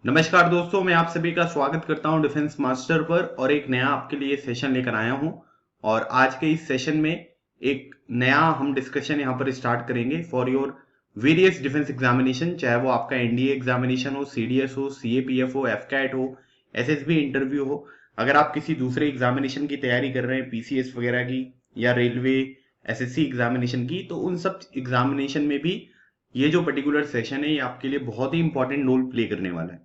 नमस्कार दोस्तों, मैं आप सभी का स्वागत करता हूं डिफेंस मास्टर पर और एक नया आपके लिए सेशन लेकर आया हूं। और आज के इस सेशन में एक नया हम डिस्कशन यहां पर स्टार्ट करेंगे for your various defence examination, चाहे वो आपका एनडीए एग्जामिनेशन हो, सीडीएस हो, सीएपीएफ हो, एफकैट हो, एसएसबी इंटरव्यू हो। अगर आप किसी दूसरे एग्जामिनेशन की तैयारी कर रहे हैं, पीसीएस वगैरह की या रेलवे एसएससी एग्जामिनेशन की, तो उन सब एग्जामिनेशन में भी ये जो पर्टिकुलर सेशन है ये आपके लिए बहुत ही इंपॉर्टेंट रोल प्ले करने वाला है।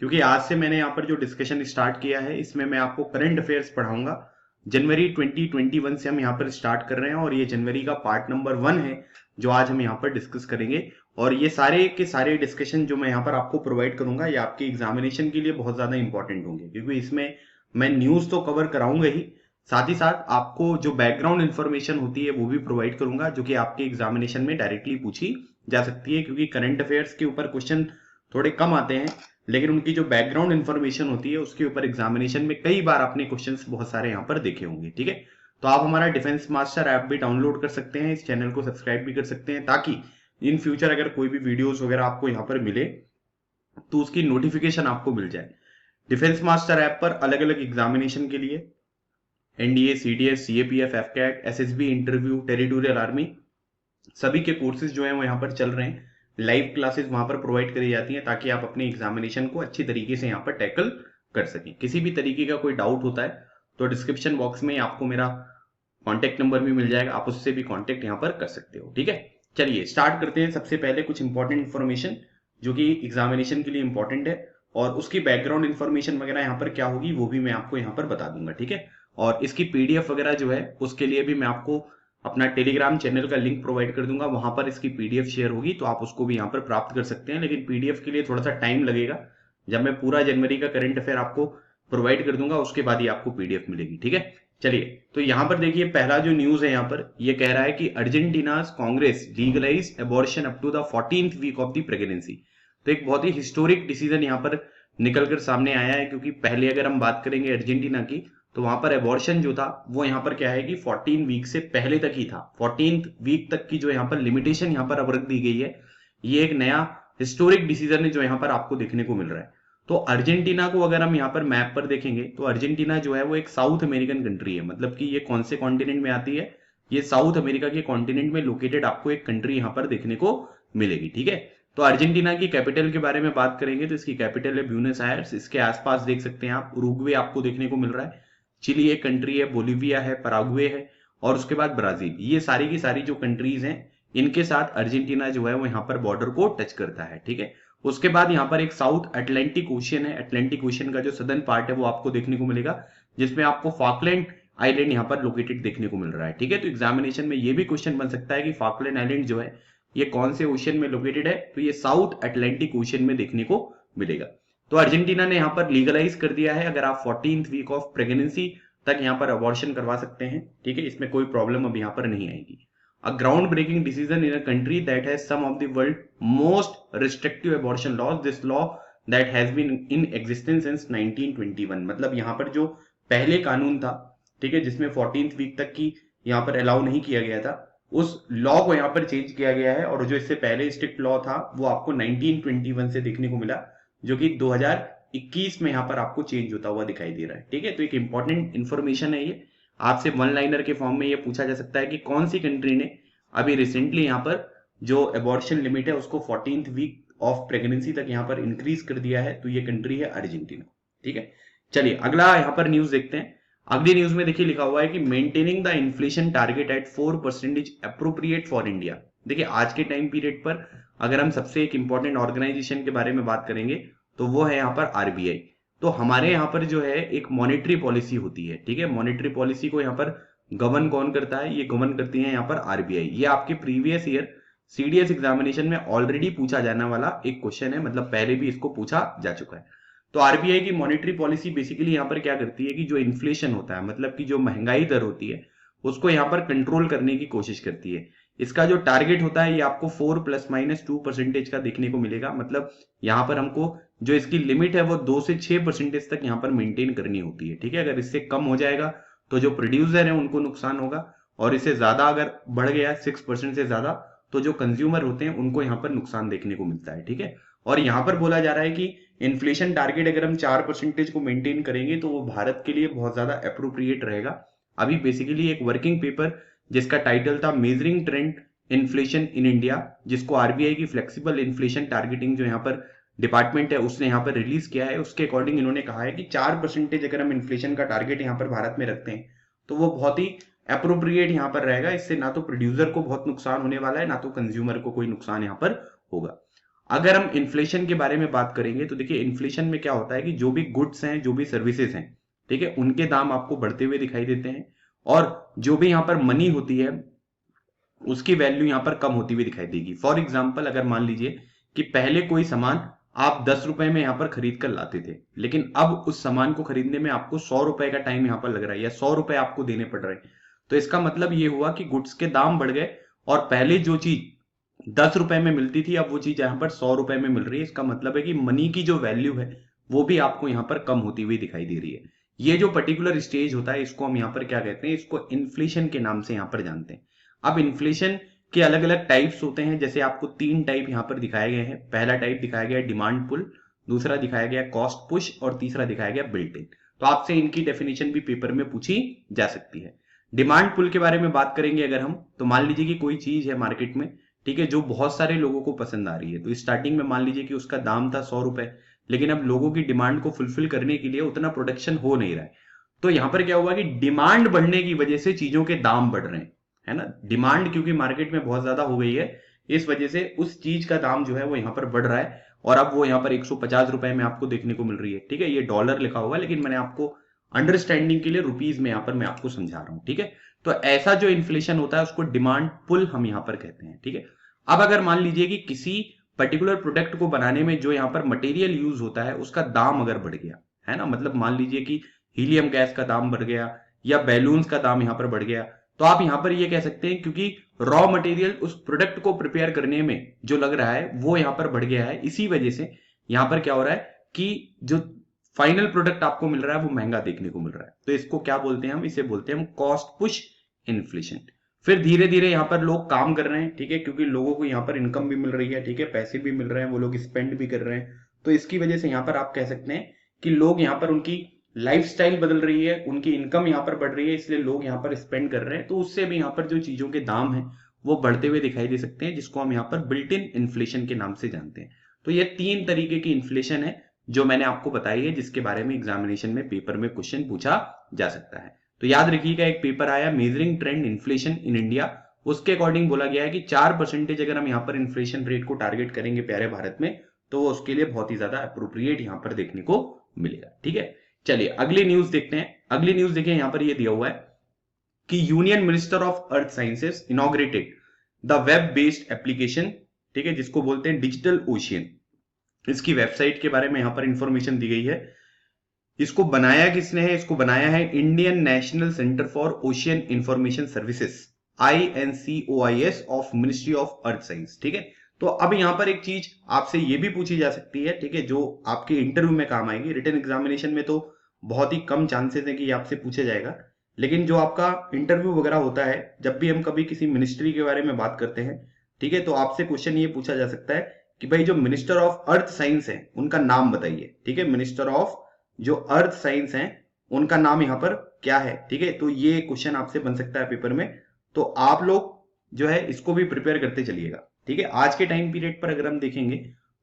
क्योंकि आज से मैंने यहाँ पर जो डिस्कशन स्टार्ट किया है इसमें मैं आपको करंट अफेयर्स पढ़ाऊंगा। जनवरी 2021 से हम यहाँ पर स्टार्ट कर रहे हैं और ये जनवरी का पार्ट नंबर 1 है जो आज हम यहाँ पर डिस्कस करेंगे। और ये सारे के सारे डिस्कशन जो मैं यहाँ पर आपको प्रोवाइड करूंगा ये आपके एग्जामिनेशन के लिए बहुत ज्यादा इंपॉर्टेंट होंगे, क्योंकि इसमें मैं न्यूज तो कवर कराऊंगा ही, साथ ही साथ आपको जो बैकग्राउंड इन्फॉर्मेशन होती है वो भी प्रोवाइड करूंगा, जो कि आपके एग्जामिनेशन में डायरेक्टली पूछी जा सकती है। क्योंकि करंट अफेयर्स के ऊपर क्वेश्चन थोड़े कम आते हैं, लेकिन उनकी जो बैकग्राउंड इन्फॉर्मेशन होती है उसके ऊपर एग्जामिनेशन में कई बार आपने क्वेश्चंस बहुत सारे यहाँ पर देखे होंगे। ठीक है, तो आप हमारा डिफेंस मास्टर ऐप भी डाउनलोड कर सकते हैं, इस चैनल को सब्सक्राइब भी कर सकते हैं, ताकि इन फ्यूचर अगर कोई भी वीडियोस वगैरह आपको यहाँ पर मिले तो उसकी नोटिफिकेशन आपको मिल जाए। डिफेंस मास्टर ऐप पर अलग अलग एग्जामिनेशन के लिए NDA, CDS, CAPF, AFCAT, SSB interview, territorial army, सभी के कोर्सेज जो है वो यहाँ पर चल रहे हैं। लाइव क्लासेस वहां पर प्रोवाइड करी जाती हैं ताकि आप अपने एग्जामिनेशन को अच्छी तरीके से यहाँ पर टैकल कर सकें। किसी भी तरीके का कोई डाउट होता है तो डिस्क्रिप्शन बॉक्स में आपको मेरा कॉन्टेक्ट नंबर भी मिल जाएगा, आप उससे भी कॉन्टेक्ट यहाँ पर कर सकते हो। ठीक है, चलिए स्टार्ट करते हैं। सबसे पहले कुछ इंपॉर्टेंट इन्फॉर्मेशन जो कि एग्जामिनेशन के लिए इंपॉर्टेंट है, और उसकी बैकग्राउंड इन्फॉर्मेशन वगैरह यहाँ पर क्या होगी वो भी मैं आपको यहाँ पर बता दूंगा। ठीक है, और इसकी पीडीएफ वगैरह जो है उसके लिए भी मैं आपको अपना टेलीग्राम चैनल का लिंक प्रोवाइड कर दूंगा, वहां पर इसकी पीडीएफ शेयर होगी तो आप उसको भी यहाँ पर प्राप्त कर सकते हैं। लेकिन पीडीएफ के लिए थोड़ा सा टाइम लगेगा, जब मैं पूरा जनवरी का करंट अफेयर आपको प्रोवाइड कर दूंगा उसके बाद ही आपको पीडीएफ मिलेगी। ठीक है, चलिए तो यहाँ पर देखिए पहला जो न्यूज है यहाँ पर ये कह रहा है कि Argentina Congress legalise abortion up to the 14th week of the pregnancy. तो एक बहुत ही हिस्टोरिक डिसीजन यहाँ पर निकलकर सामने आया है, क्योंकि पहले अगर हम बात करेंगे अर्जेंटीना की तो वहां पर एबॉर्शन जो था वो यहाँ पर क्या है कि 14 वीक से पहले तक ही था। 14th वीक तक की जो यहाँ पर लिमिटेशन यहाँ पर अब रख दी गई है। ये एक नया हिस्टोरिक डिसीजन है जो यहाँ पर आपको देखने को मिल रहा है। तो अर्जेंटीना को अगर हम यहाँ पर मैप पर देखेंगे तो अर्जेंटीना जो है वो एक साउथ अमेरिकन कंट्री है। मतलब कि ये कौन से कॉन्टिनेंट में आती है, ये साउथ अमेरिका के कॉन्टिनेंट में लोकेटेड आपको एक कंट्री यहाँ पर देखने को मिलेगी। ठीक है, तो अर्जेंटीना की कैपिटल के बारे में बात करेंगे तो इसकी कैपिटल है ब्यूनस आयर्स। इसके आसपास देख सकते हैं आप उरुग्वे आपको देखने को मिल रहा है, चिली एक कंट्री है, बोलिविया है, पराग्वे है, और उसके बाद ब्राजील। ये सारी की सारी जो कंट्रीज हैं इनके साथ अर्जेंटीना जो है वो यहाँ पर बॉर्डर को टच करता है। ठीक है, उसके बाद यहाँ पर एक साउथ अटलांटिक ओशियन है। अटलांटिक ओशियन का जो सदर्न पार्ट है वो आपको देखने को मिलेगा, जिसमें आपको फॉकलैंड आइलैंड यहाँ पर लोकेटेड देखने को मिल रहा है। ठीक है, तो एग्जामिनेशन में ये भी क्वेश्चन बन सकता है कि फॉकलैंड आइलैंड जो है ये कौन से ओशियन में लोकेटेड है, तो ये साउथ अटलांटिक ओशियन में देखने को मिलेगा। तो अर्जेंटीना ने यहाँ पर लीगलाइज कर दिया है, अगर आप 14th वीक ऑफ प्रेगनेंसी तक यहाँ पर अबॉर्शन करवा सकते हैं। ठीक है, इसमें कोई प्रॉब्लम अब यहाँ पर नहीं आएगी। A ground breaking decision in a country that has some of the world most restrictive abortion laws, this law that has been in existence since 1921। मतलब यहाँ पर जो पहले कानून था, ठीक है, जिसमें 14th वीक तक की यहाँ पर अलाउ नहीं किया गया था, उस लॉ को यहाँ पर चेंज किया गया है। और जो इससे पहले स्ट्रिक्ट लॉ था वो आपको 1921 से देखने को मिला, जो कि 2021 में यहाँ पर आपको चेंज होता हुआ दिखाई दे रहा है। ठीक है, तो एक इंपॉर्टेंट इंफॉर्मेशन है ये। आपसे वन लाइनर के फॉर्म में ये पूछा जा सकता है कि कौन सी कंट्री ने अभी रिसेंटली यहाँ पर जो एबॉर्शन लिमिट है उसको 14th वीक ऑफ प्रेगनेंसी तक यहाँ पर इंक्रीज कर दिया है, तो ये कंट्री है अर्जेंटीना। ठीक है, चलिए अगला यहाँ पर न्यूज देखते हैं। अगली न्यूज में देखिए लिखा हुआ है कि maintaining the inflation target at 4% appropriate for India. देखिए आज के टाइम पीरियड पर अगर हम सबसे एक इंपॉर्टेंट ऑर्गेनाइजेशन के बारे में बात करेंगे तो वो है यहाँ पर आरबीआई। तो हमारे यहाँ पर जो है एक मॉनेटरी पॉलिसी होती है। ठीक है, मॉनेटरी पॉलिसी को यहाँ पर गवर्न कौन करता है, ये गवर्न करती है यहाँ पर आरबीआई। ये आपके प्रीवियस ईयर सीडीएस एग्जामिनेशन में ऑलरेडी पूछा जाने वाला एक क्वेश्चन है, मतलब पहले भी इसको पूछा जा चुका है। तो आरबीआई की मॉनेटरी पॉलिसी बेसिकली यहाँ पर क्या करती है कि जो इन्फ्लेशन होता है, मतलब कि जो महंगाई दर होती है, उसको यहाँ पर कंट्रोल करने की कोशिश करती है। इसका जो टारगेट होता है ये आपको 4 ± 2% का देखने को मिलेगा। मतलब यहाँ पर हमको जो इसकी लिमिट है वो 2 से 6% तक यहाँ पर मेंटेन करनी होती है। ठीक है, अगर इससे कम हो जाएगा तो जो प्रोड्यूसर है उनको नुकसान होगा, और इससे ज्यादा अगर बढ़ गया 6% से ज्यादा तो जो कंज्यूमर होते हैं उनको यहाँ पर नुकसान देखने को मिलता है। ठीक है, और यहाँ पर बोला जा रहा है कि इन्फ्लेशन टारगेट अगर हम 4% को मेंटेन करेंगे तो वो भारत के लिए बहुत ज्यादा अप्रोप्रिएट रहेगा। अभी बेसिकली एक वर्किंग पेपर जिसका टाइटल था measuring trend inflation in India, जिसको आरबीआई की फ्लेक्सिबल इन्फ्लेशन टारगेटिंग जो यहाँ पर डिपार्टमेंट है उसने यहाँ पर रिलीज किया है, उसके अकॉर्डिंग इन्होंने कहा है कि 4% अगर हम इन्फ्लेशन का टारगेट यहाँ पर भारत में रखते हैं तो वो बहुत ही अप्रोप्रिएट यहाँ पर रहेगा। इससे ना तो प्रोड्यूसर को बहुत नुकसान होने वाला है, ना तो कंज्यूमर को कोई नुकसान यहाँ पर होगा। अगर हम इन्फ्लेशन के बारे में बात करेंगे तो देखिए इन्फ्लेशन में क्या होता है कि जो भी गुड्स हैं, जो भी सर्विसेज हैं, ठीक है, उनके दाम आपको बढ़ते हुए दिखाई देते हैं और जो भी यहाँ पर मनी होती है उसकी वैल्यू यहाँ पर कम होती हुई दिखाई देगी। फॉर एग्जाम्पल अगर मान लीजिए कि पहले कोई सामान आप 10 रुपए में यहाँ पर खरीद कर लाते थे, लेकिन अब उस सामान को खरीदने में आपको 100 रुपए का टाइम यहाँ पर लग रहा है या 100 रुपए आपको देने पड़ रहे हैं। तो इसका मतलब ये हुआ कि गुड्स के दाम बढ़ गए और पहले जो चीज 10 रुपए में मिलती थी अब वो चीज यहाँ पर 100 रुपए में मिल रही है। इसका मतलब है कि मनी की जो वैल्यू है वो भी आपको यहाँ पर कम होती हुई दिखाई दे रही है। ये जो पर्टिकुलर स्टेज होता है इसको हम यहाँ पर क्या कहते हैं, इसको इन्फ्लेशन के नाम से यहाँ पर जानते हैं। अब इन्फ्लेशन के अलग अलग टाइप्स होते हैं, जैसे आपको 3 टाइप यहाँ पर दिखाए गए हैं। पहला टाइप दिखाया गया है डिमांड पुल, दूसरा दिखाया गया कॉस्ट पुश और तीसरा दिखाया गया बिल्ट इन। तो आपसे इनकी डेफिनेशन भी पेपर में पूछी जा सकती है। डिमांड पुल के बारे में बात करेंगे अगर हम, तो मान लीजिए कि कोई चीज है मार्केट में, ठीक है, जो बहुत सारे लोगों को पसंद आ रही है। तो स्टार्टिंग में मान लीजिए कि उसका दाम था 100 रुपए, लेकिन अब लोगों की डिमांड को फुलफिल करने के लिए उतना प्रोडक्शन हो नहीं रहा है। तो यहां पर क्या हुआ कि डिमांड बढ़ने की वजह से चीजों के दाम बढ़ रहे हैं, है ना। डिमांड क्योंकि मार्केट में बहुत ज्यादा हो गई है, इस वजह से उस चीज का दाम जो है वो यहाँ पर बढ़ रहा है और अब वो यहाँ पर 150 रुपए में आपको देखने को मिल रही है, ठीक है। ये डॉलर लिखा हुआ है लेकिन मैंने आपको अंडरस्टैंडिंग के लिए रुपीज में यहाँ पर मैं आपको समझा रहा हूं, ठीक है। तो ऐसा जो इन्फ्लेशन होता है उसको डिमांड पुल हम यहाँ पर कहते हैं, ठीक है। अब अगर मान लीजिए कि किसी पर्टिकुलर प्रोडक्ट को बनाने में जो यहाँ पर मटेरियल यूज होता है उसका दाम अगर बढ़ गया, है ना, मतलब मान लीजिए कि हीलियम गैस का दाम बढ़ गया या बैलून्स का दाम यहाँ पर बढ़ गया, तो आप यहां पर ये कह सकते हैं क्योंकि रॉ मटेरियल उस प्रोडक्ट को प्रिपेयर करने में जो लग रहा है वो यहां पर बढ़ गया है। इसी वजह से यहां पर क्या हो रहा है कि जो फाइनल प्रोडक्ट आपको मिल रहा है वो महंगा देखने को मिल रहा है। तो इसको क्या बोलते हैं हम, इसे बोलते हैं हम कॉस्ट पुश इन्फ्लेशन। फिर धीरे धीरे यहाँ पर लोग काम कर रहे हैं, ठीक है, क्योंकि लोगों को यहाँ पर इनकम भी मिल रही है, ठीक है, पैसे भी मिल रहे हैं, वो लोग स्पेंड भी कर रहे हैं। तो इसकी वजह से यहाँ पर आप कह सकते हैं कि लोग यहाँ पर उनकी लाइफस्टाइल बदल रही है, उनकी इनकम यहाँ पर बढ़ रही है, इसलिए लोग यहाँ पर स्पेंड कर रहे हैं। तो उससे भी यहाँ पर जो चीजों के दाम हैं वो बढ़ते हुए दिखाई दे सकते हैं, जिसको हम यहाँ पर बिल्ट इन इन्फ्लेशन के नाम से जानते हैं। तो ये 3 तरीके की इन्फ्लेशन है जो मैंने आपको बताई है, जिसके बारे में एग्जामिनेशन में पेपर में क्वेश्चन पूछा जा सकता है। तो याद रखिएगा, एक पेपर आया measuring trend inflation in India, उसके अकॉर्डिंग बोला गया है कि 4% अगर हम यहाँ पर इन्फ्लेशन रेट को टारगेट करेंगे प्यारे भारत में तो वो उसके लिए बहुत ही ज्यादा अप्रोप्रिएट यहाँ पर देखने को मिलेगा, ठीक है। चलिए अगली न्यूज देखते हैं। अगली न्यूज देखिए, यहां पर ये दिया हुआ है कि union minister of earth sciences inaugurated the web based application, ठीक है, जिसको बोलते हैं डिजिटल ओशियन। इसकी वेबसाइट के बारे में यहां पर इंफॉर्मेशन दी गई है। इसको बनाया किसने है, इसको बनाया है Indian national centre for ocean information services, INCOIS of ministry of earth science, ठीक है। तो अब यहां पर एक चीज आपसे ये भी पूछी जा सकती है, ठीक है, जो आपके इंटरव्यू में काम आएगी। रिटन एग्जामिनेशन में तो बहुत ही कम चांसेस है कि आपसे पूछा जाएगा, लेकिन जो आपका इंटरव्यू वगैरह होता है, जब भी हम कभी किसी मिनिस्ट्री के बारे में बात करते हैं, ठीक है, तो आपसे क्वेश्चन ये पूछा जा सकता है कि भाई जो मिनिस्टर ऑफ अर्थ साइंस है उनका नाम बताइए, ठीक है। मिनिस्टर ऑफ जो अर्थ साइंस है उनका नाम यहाँ पर क्या है, ठीक है। तो ये क्वेश्चन आपसे बन सकता है पेपर में, तो आप लोग जो है इसको भी प्रिपेयर करते चलिएगा, ठीक है। आज के टाइम पीरियड पर अगर हम देखेंगे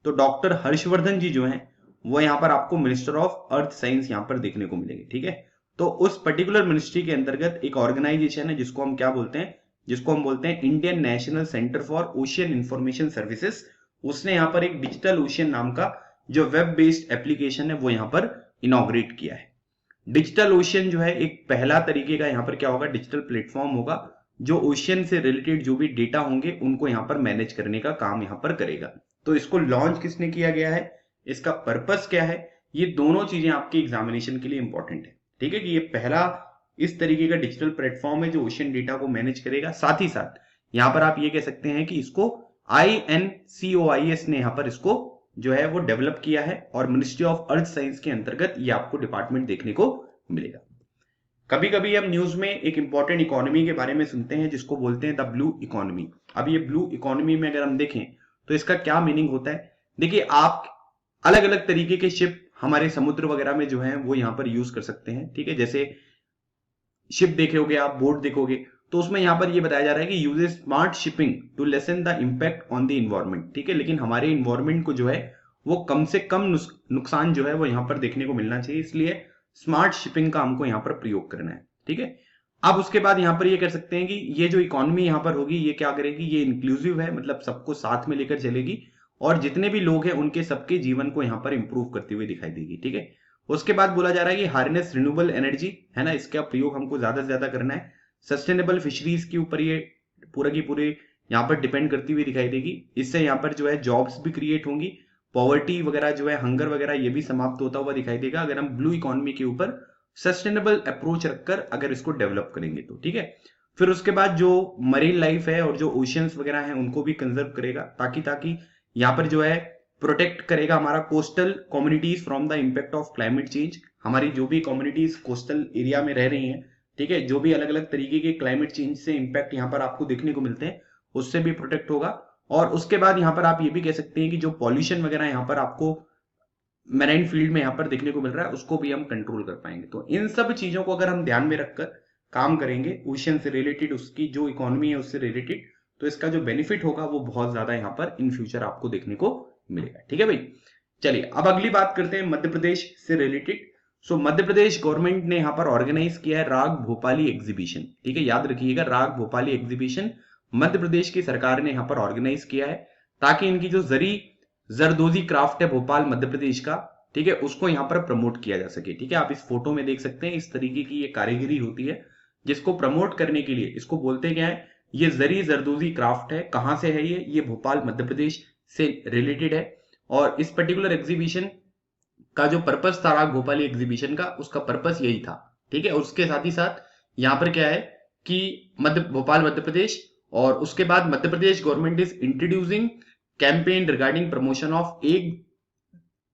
तो डॉक्टर हर्षवर्धन जी जो हैं वो यहाँ पर आपको मिनिस्टर ऑफ अर्थ साइंस यहाँ पर देखने को मिलेंगे, ठीक है। तो उस पर्टिकुलर मिनिस्ट्री के अंतर्गत एक ऑर्गेनाइजेशन है जिसको हम क्या बोलते हैं, जिसको हम बोलते हैं Indian national centre for ocean information services. उसने यहाँ पर एक डिजिटल ओशियन नाम का जो वेब बेस्ड एप्लीकेशन है वो यहाँ पर इनॉग्रेट किया है। डिजिटल ओशियन जो है एक पहला तरीके का यहाँ पर क्या होगा, डिजिटल प्लेटफॉर्म होगा जो ओशियन से रिलेटेड जो भी डेटा होंगे उनको यहाँ पर मैनेज करने का काम यहाँ पर करेगा। तो इसको लॉन्च किसने किया गया है, इसका पर्पस क्या है, ये दोनों चीजें आपके एग्जामिनेशन के लिए इंपॉर्टेंट है, ठीक है। कि ये पहला इस तरीके का डिजिटल प्लेटफॉर्म है जो ओशियन डेटा को मैनेज करेगा। साथ ही साथ यहाँ पर आप ये कह सकते हैं कि इसको INCOIS ने यहाँ पर इसको जो है वो डेवलप किया है और मिनिस्ट्री ऑफ अर्थ साइंस के अंतर्गत ये आपको डिपार्टमेंट देखने को मिलेगा। कभी कभी हम न्यूज में एक इंपॉर्टेंट इकोनॉमी के बारे में सुनते हैं जिसको बोलते हैं द ब्लू इकोनॉमी। अब ये ब्लू इकोनॉमी में अगर हम देखें तो इसका क्या मीनिंग होता है, देखिए अलग अलग तरीके के शिप हमारे समुद्र वगैरह में जो है वो यहाँ पर यूज कर सकते हैं। ठीक है, जैसे शिप देखोगे आप, बोट देखोगे, तो उसमें यहाँ पर ये बताया जा रहा है कि uses smart shipping to lessen the impact on the environment. ठीक है, लेकिन हमारे इन्वायरमेंट को जो है वो कम से कम नुकसान जो है वो यहाँ पर देखने को मिलना चाहिए, इसलिए स्मार्ट शिपिंग का हमको यहाँ पर प्रयोग करना है। ठीक है, अब उसके बाद यहाँ पर ये कर सकते हैं कि ये जो इकोनॉमी यहाँ पर होगी ये क्या करेगी, ये इंक्लूसिव है, मतलब सबको साथ में लेकर चलेगी और जितने भी लोग हैं उनके सबके जीवन को यहाँ पर इंप्रूव करते हुए दिखाई देगी। ठीक है, उसके बाद बोला जा रहा है कि हार्नेस रिन्यूएबल एनर्जी, है ना, इसका प्रयोग हमको ज्यादा से ज्यादा करना है। सस्टेनेबल फिशरीज के ऊपर ये पूरा की पूरी यहाँ पर डिपेंड करती हुई दिखाई देगी। इससे यहाँ पर जो है जॉब्स भी क्रिएट होंगी, पॉवर्टी वगैरह जो है, हंगर वगैरह, ये भी समाप्त होता हुआ दिखाई देगा अगर हम ब्लू इकोनॉमी के ऊपर सस्टेनेबल अप्रोच रखकर अगर इसको डेवलप करेंगे तो। ठीक है, फिर उसके बाद जो मरीन लाइफ है और जो ओशियंस वगैरह हैं उनको भी कंजर्व करेगा, ताकि यहाँ पर जो है प्रोटेक्ट करेगा हमारा coastal communities from the impact of climate change. हमारी जो भी कम्युनिटीज कोस्टल एरिया में रह रही हैं, ठीक है, जो भी अलग अलग तरीके के क्लाइमेट चेंज से इम्पैक्ट यहाँ पर आपको देखने को मिलते हैं उससे भी प्रोटेक्ट होगा। और उसके बाद यहाँ पर आप ये भी कह सकते हैं कि जो पॉल्यूशन वगैरह यहाँ पर आपको मैराइन फील्ड में यहाँ पर देखने को मिल रहा है उसको भी हम कंट्रोल कर पाएंगे। तो इन सब चीजों को अगर हम ध्यान में रखकर काम करेंगे ओशन से रिलेटेड, उसकी जो इकोनॉमी है उससे रिलेटेड, तो इसका जो बेनिफिट होगा वो बहुत ज्यादा यहाँ पर इन फ्यूचर आपको देखने को मिलेगा। ठीक है भाई, चलिए अब अगली बात करते हैं मध्य प्रदेश से रिलेटेड। सो मध्य प्रदेश गवर्नमेंट ने यहाँ पर ऑर्गेनाइज किया है राग भोपाली एग्जीबिशन। ठीक है, याद रखिएगा, राग भोपाली एग्जीबिशन मध्य प्रदेश की सरकार ने यहाँ पर ऑर्गेनाइज किया है ताकि इनकी जो जरदोजी क्राफ्ट है भोपाल मध्य प्रदेश का, ठीक है, उसको यहाँ पर प्रमोट किया जा सके। ठीक है, आप इस फोटो में देख सकते हैं इस तरीके की ये कारीगरी होती है जिसको प्रमोट करने के लिए, इसको बोलते क्या है, ये जरदोजी क्राफ्ट है। कहां से है ये भोपाल मध्य प्रदेश से रिलेटेड है। और इस पर्टिकुलर एग्जीबिशन का जो पर्पस था राग भोपाली एग्जीबिशन का, उसका पर्पस यही था। ठीक है, और उसके साथ ही साथ यहाँ पर क्या है कि भोपाल मध्य प्रदेश, और उसके बाद Madhya Pradesh government is introducing campaign regarding promotion of एक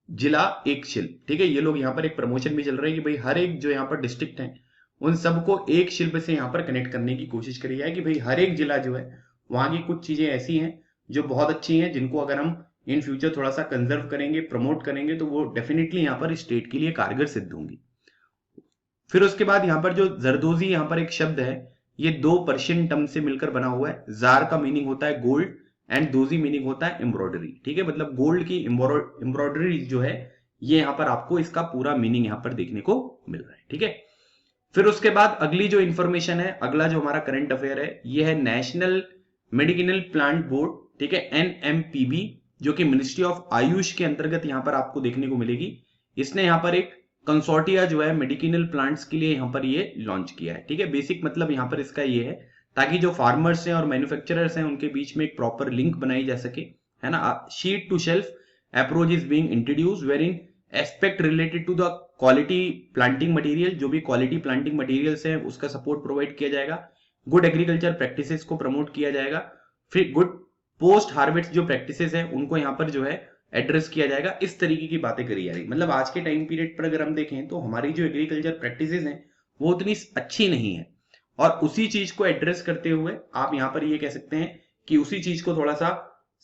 जिला एक शिल्प। ठीक है, ये लोग यहाँ पर एक प्रमोशन भी चल रहा है कि भाई हर एक जो यहाँ पर डिस्ट्रिक्ट है उन सबको एक शिल्प से यहाँ पर कनेक्ट करने की कोशिश करी जाए कि भाई हर एक जिला जो है वहां की कुछ चीजें ऐसी हैं जो बहुत अच्छी हैं, जिनको अगर हम इन फ्यूचर थोड़ा सा कंजर्व करेंगे, प्रमोट करेंगे, तो वो डेफिनेटली यहाँ पर स्टेट के लिए कारगर सिद्ध होंगी। फिर उसके बाद यहाँ पर जो जरदोजी यहाँ पर एक शब्द है, ये दो पर्शियन टर्म से मिलकर बना हुआ है। जार का मीनिंग होता है गोल्ड एंड दोजी मीनिंग होता है एम्ब्रॉयडरी। ठीक है, मतलब गोल्ड की एम्ब्रॉयडरी जो है ये यहाँ पर आपको इसका पूरा मीनिंग यहाँ पर देखने को मिल रहा है। ठीक है, फिर उसके बाद अगली जो इंफॉर्मेशन है, अगला जो हमारा करंट अफेयर है, ये है नेशनल मेडिसिनल प्लांट बोर्ड। ठीक है, NMPB, जो कि मिनिस्ट्री ऑफ आयुष के अंतर्गत यहाँ पर आपको देखने को मिलेगी। इसने यहाँ पर एक कंसोर्टिया जो है मेडिसिनल प्लांट्स के लिए यहाँ पर ये लॉन्च किया है। ठीक है, बेसिक मतलब यहाँ पर इसका ये है ताकि जो फार्मर्स हैं और मैन्युफैक्चरर्स हैं उनके बीच में एक प्रॉपर लिंक बनाई जा सके, है ना। Seed to shelf approach is being introduced wherein aspect related to the quality planting material, जो भी क्वालिटी प्लांटिंग मटेरियल्स हैं उसका सपोर्ट प्रोवाइड किया जाएगा। गुड एग्रीकल्चर प्रैक्टिसेस को प्रमोट किया जाएगा। फिर गुड पोस्ट हार्वेस्ट जो प्रैक्टिसेस हैं उनको यहाँ पर जो है एड्रेस किया जाएगा। इस तरीके की बातें करी जा रही, मतलब आज के टाइम पीरियड पर अगर हम देखें तो हमारी जो एग्रीकल्चर प्रैक्टिसेस हैं वो उतनी अच्छी नहीं है, और उसी चीज को एड्रेस करते हुए आप यहाँ पर ये कह सकते हैं कि उसी चीज को थोड़ा सा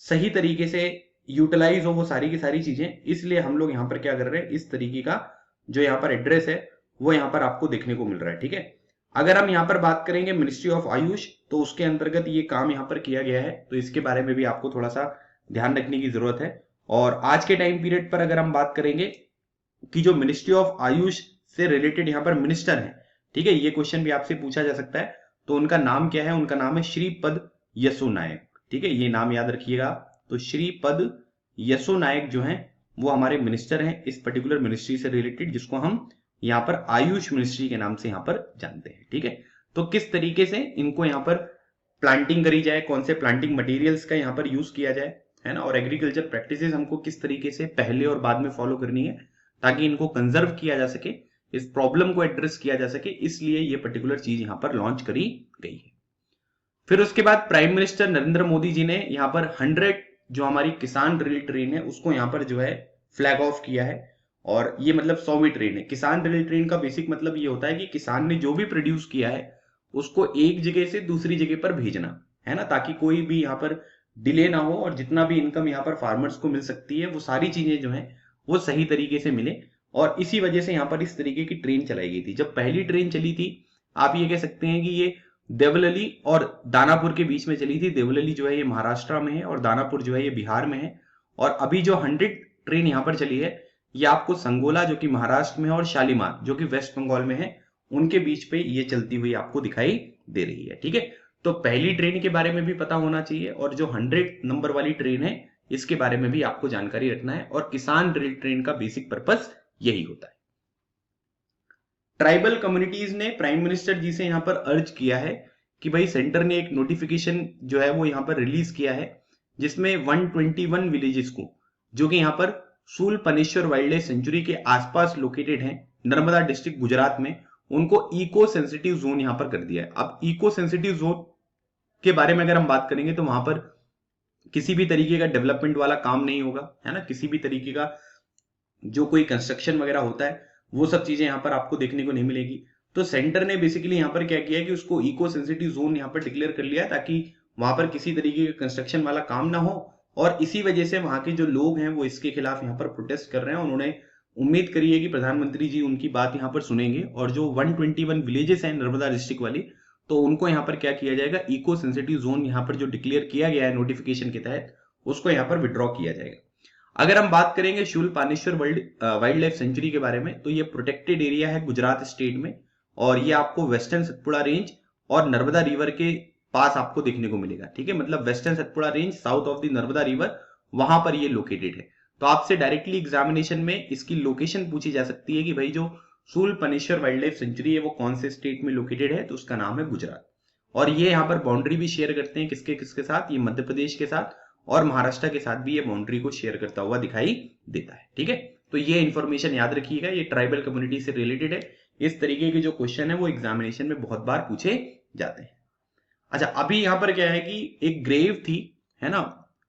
सही तरीके से यूटिलाइज हो वो सारी की सारी चीजें, इसलिए हम लोग यहाँ पर क्या कर रहे हैं, इस तरीके का जो यहाँ पर एड्रेस है वो यहाँ पर आपको देखने को मिल रहा है। ठीक है, अगर हम यहाँ पर बात करेंगे मिनिस्ट्री ऑफ आयुष, तो उसके अंतर्गत ये काम यहाँ पर किया गया है, तो इसके बारे में भी आपको थोड़ा सा ध्यान रखने की जरूरत है। और आज के टाइम पीरियड पर अगर हम बात करेंगे कि जो मिनिस्ट्री ऑफ आयुष से रिलेटेड यहाँ पर मिनिस्टर है, ठीक है, ये क्वेश्चन भी आपसे पूछा जा सकता है, तो उनका नाम क्या है, उनका नाम है श्रीपद यसो नायक। ठीक है, ये नाम याद रखिएगा। तो श्रीपद यसो नायक जो है वो हमारे मिनिस्टर हैं इस पर्टिकुलर मिनिस्ट्री से रिलेटेड, जिसको हम यहाँ पर आयुष मिनिस्ट्री के नाम से यहाँ पर जानते हैं। ठीक है, तो किस तरीके से इनको यहाँ पर प्लांटिंग करी जाए, कौन से प्लांटिंग मटेरियल्स का यहाँ पर यूज किया जाए, है ना, और एग्रीकल्चर प्रैक्टिसेस हमको किस तरीके से पहले और बाद में फॉलो करनी है ताकि इनको कंजर्व किया जा सके, इस प्रॉब्लम को एड्रेस किया जा सके, इसलिए ये पर्टिकुलर चीज यहाँ पर लॉन्च करी गई है। फिर उसके बाद प्राइम मिनिस्टर नरेंद्र मोदी जी ने यहाँ पर 100 जो हमारी किसान रेल ट्रेन है उसको यहाँ पर जो है फ्लैग ऑफ किया है, और ये मतलब 100वीं ट्रेन है। किसान रेल ट्रेन का बेसिक मतलब ये होता है कि किसान ने जो भी प्रोड्यूस किया है उसको एक जगह से दूसरी जगह पर भेजना, है ना, ताकि कोई भी यहाँ पर डिले ना हो और जितना भी इनकम यहाँ पर फार्मर्स को मिल सकती है वो सारी चीजें जो है वो सही तरीके से मिले। और इसी वजह से यहाँ पर इस तरीके की ट्रेन चलाई गई थी। जब पहली ट्रेन चली थी, आप ये कह सकते हैं कि ये देवलली और दानापुर के बीच में चली थी। देवलली जो है ये महाराष्ट्र में है और दानापुर जो है ये बिहार में है। और अभी जो 100 ट्रेन यहाँ पर चली है, ये आपको संगोला जो कि महाराष्ट्र में है और शालीमार जो कि वेस्ट बंगाल में है, उनके बीच पे ये चलती हुई आपको दिखाई दे रही है। ठीक है, तो पहली ट्रेन के बारे में भी पता होना चाहिए और जो 100 नंबर वाली ट्रेन है इसके बारे में भी आपको जानकारी रखना है। और किसान रेल ट्रेन का बेसिक पर्पस यही होता है। ट्राइबल कम्युनिटीज ने प्राइम मिनिस्टर जी से यहां पर अर्ज किया है कि भाई सेंटर ने एक नोटिफिकेशन जो है वो यहां पर रिलीज किया है, जिसमें 121 विलेजेस को, जो कि यहां पर शूल पनेश्वर वाइल्ड लाइफ सेंचुरी के आसपास लोकेटेड हैं, नर्मदा डिस्ट्रिक्ट गुजरात में, उनको इको सेंसिटिव जोन यहां पर कर दिया है। अब इको सेंसिटिव जोन के बारे में अगर हम बात करेंगे तो वहां पर किसी भी तरीके का डेवलपमेंट वाला काम नहीं होगा, है ना। किसी भी तरीके का जो कोई कंस्ट्रक्शन वगैरह होता है वो सब चीजें यहाँ पर आपको देखने को नहीं मिलेगी। तो सेंटर ने बेसिकली यहाँ पर क्या किया कि उसको इको सेंसिटिव जोन यहाँ पर डिक्लेयर कर लिया ताकि वहां पर किसी तरीके का कंस्ट्रक्शन वाला काम ना हो। और इसी वजह से वहां के जो लोग हैं वो इसके खिलाफ यहाँ पर प्रोटेस्ट कर रहे हैं। उन्होंने उम्मीद करी है कि प्रधानमंत्री जी उनकी बात यहाँ पर सुनेंगे और जो 121 विलेजेस हैं नर्मदा डिस्ट्रिक्ट वाली, तो उनको यहाँ पर क्या किया जाएगा, इको सेंसिटिव जोन यहाँ पर जो डिक्लेयर किया गया है नोटिफिकेशन के तहत, उसको यहाँ पर विड्रॉ किया जाएगा। अगर हम बात करेंगे शूल पानेश्वर वाइल्ड लाइफ सेंचुरी के बारे में, तो ये प्रोटेक्टेड एरिया है गुजरात स्टेट में और ये आपको वेस्टर्न सतपुड़ा रेंज और नर्मदा रिवर के पास आपको देखने को मिलेगा। ठीक है, मतलब western Satpura range south of the Narmada river, वहां पर ये लोकेटेड है। तो आपसे डायरेक्टली एग्जामिनेशन में इसकी लोकेशन पूछी जा सकती है कि भाई जो शूल पनेश्वर वाइल्ड लाइफ सेंचुरी है वो कौन से स्टेट में लोकेटेड है, तो उसका नाम है गुजरात। और ये यहाँ पर बाउंड्री भी शेयर करते हैं किसके किसके साथ, ये मध्य प्रदेश के साथ और महाराष्ट्र के साथ भी ये बाउंड्री को शेयर करता हुआ दिखाई देता है। ठीक है, तो ये इंफॉर्मेशन याद रखिएगा, ये ट्राइबल कम्युनिटी से रिलेटेड है। इस तरीके के जो क्वेश्चन है वो एग्जामिनेशन में बहुत बार पूछे जाते हैं। अच्छा, अभी यहाँ पर क्या है कि एक ग्रेव थी, है ना,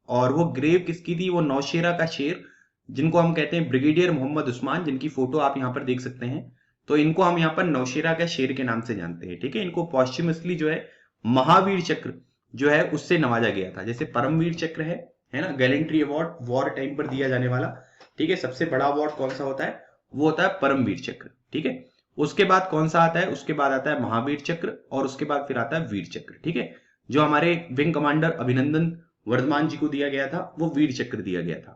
और वो ग्रेव किसकी थी, वो नौशेरा का शेर, जिनको हम कहते हैं ब्रिगेडियर मोहम्मद उस्मान, जिनकी फोटो आप यहाँ पर देख सकते हैं। तो इनको हम यहाँ पर नौशेरा का शेर के नाम से जानते हैं। ठीक है, इनको पॉस्ट्यूमसली जो है महावीर चक्र जो है उससे नवाजा गया था। जैसे परमवीर चक्र है ना, गैलेंट्री अवार्ड वॉर टाइम पर दिया जाने वाला। ठीक है, सबसे बड़ा अवार्ड कौन सा होता है, वो होता है परमवीर चक्र। ठीक है, उसके बाद कौन सा आता है, उसके बाद आता है महावीर चक्र और उसके बाद फिर आता है वीर चक्र। ठीक है, जो हमारे विंग कमांडर अभिनंदन वर्धमान जी को दिया गया था वो वीर चक्र दिया गया था।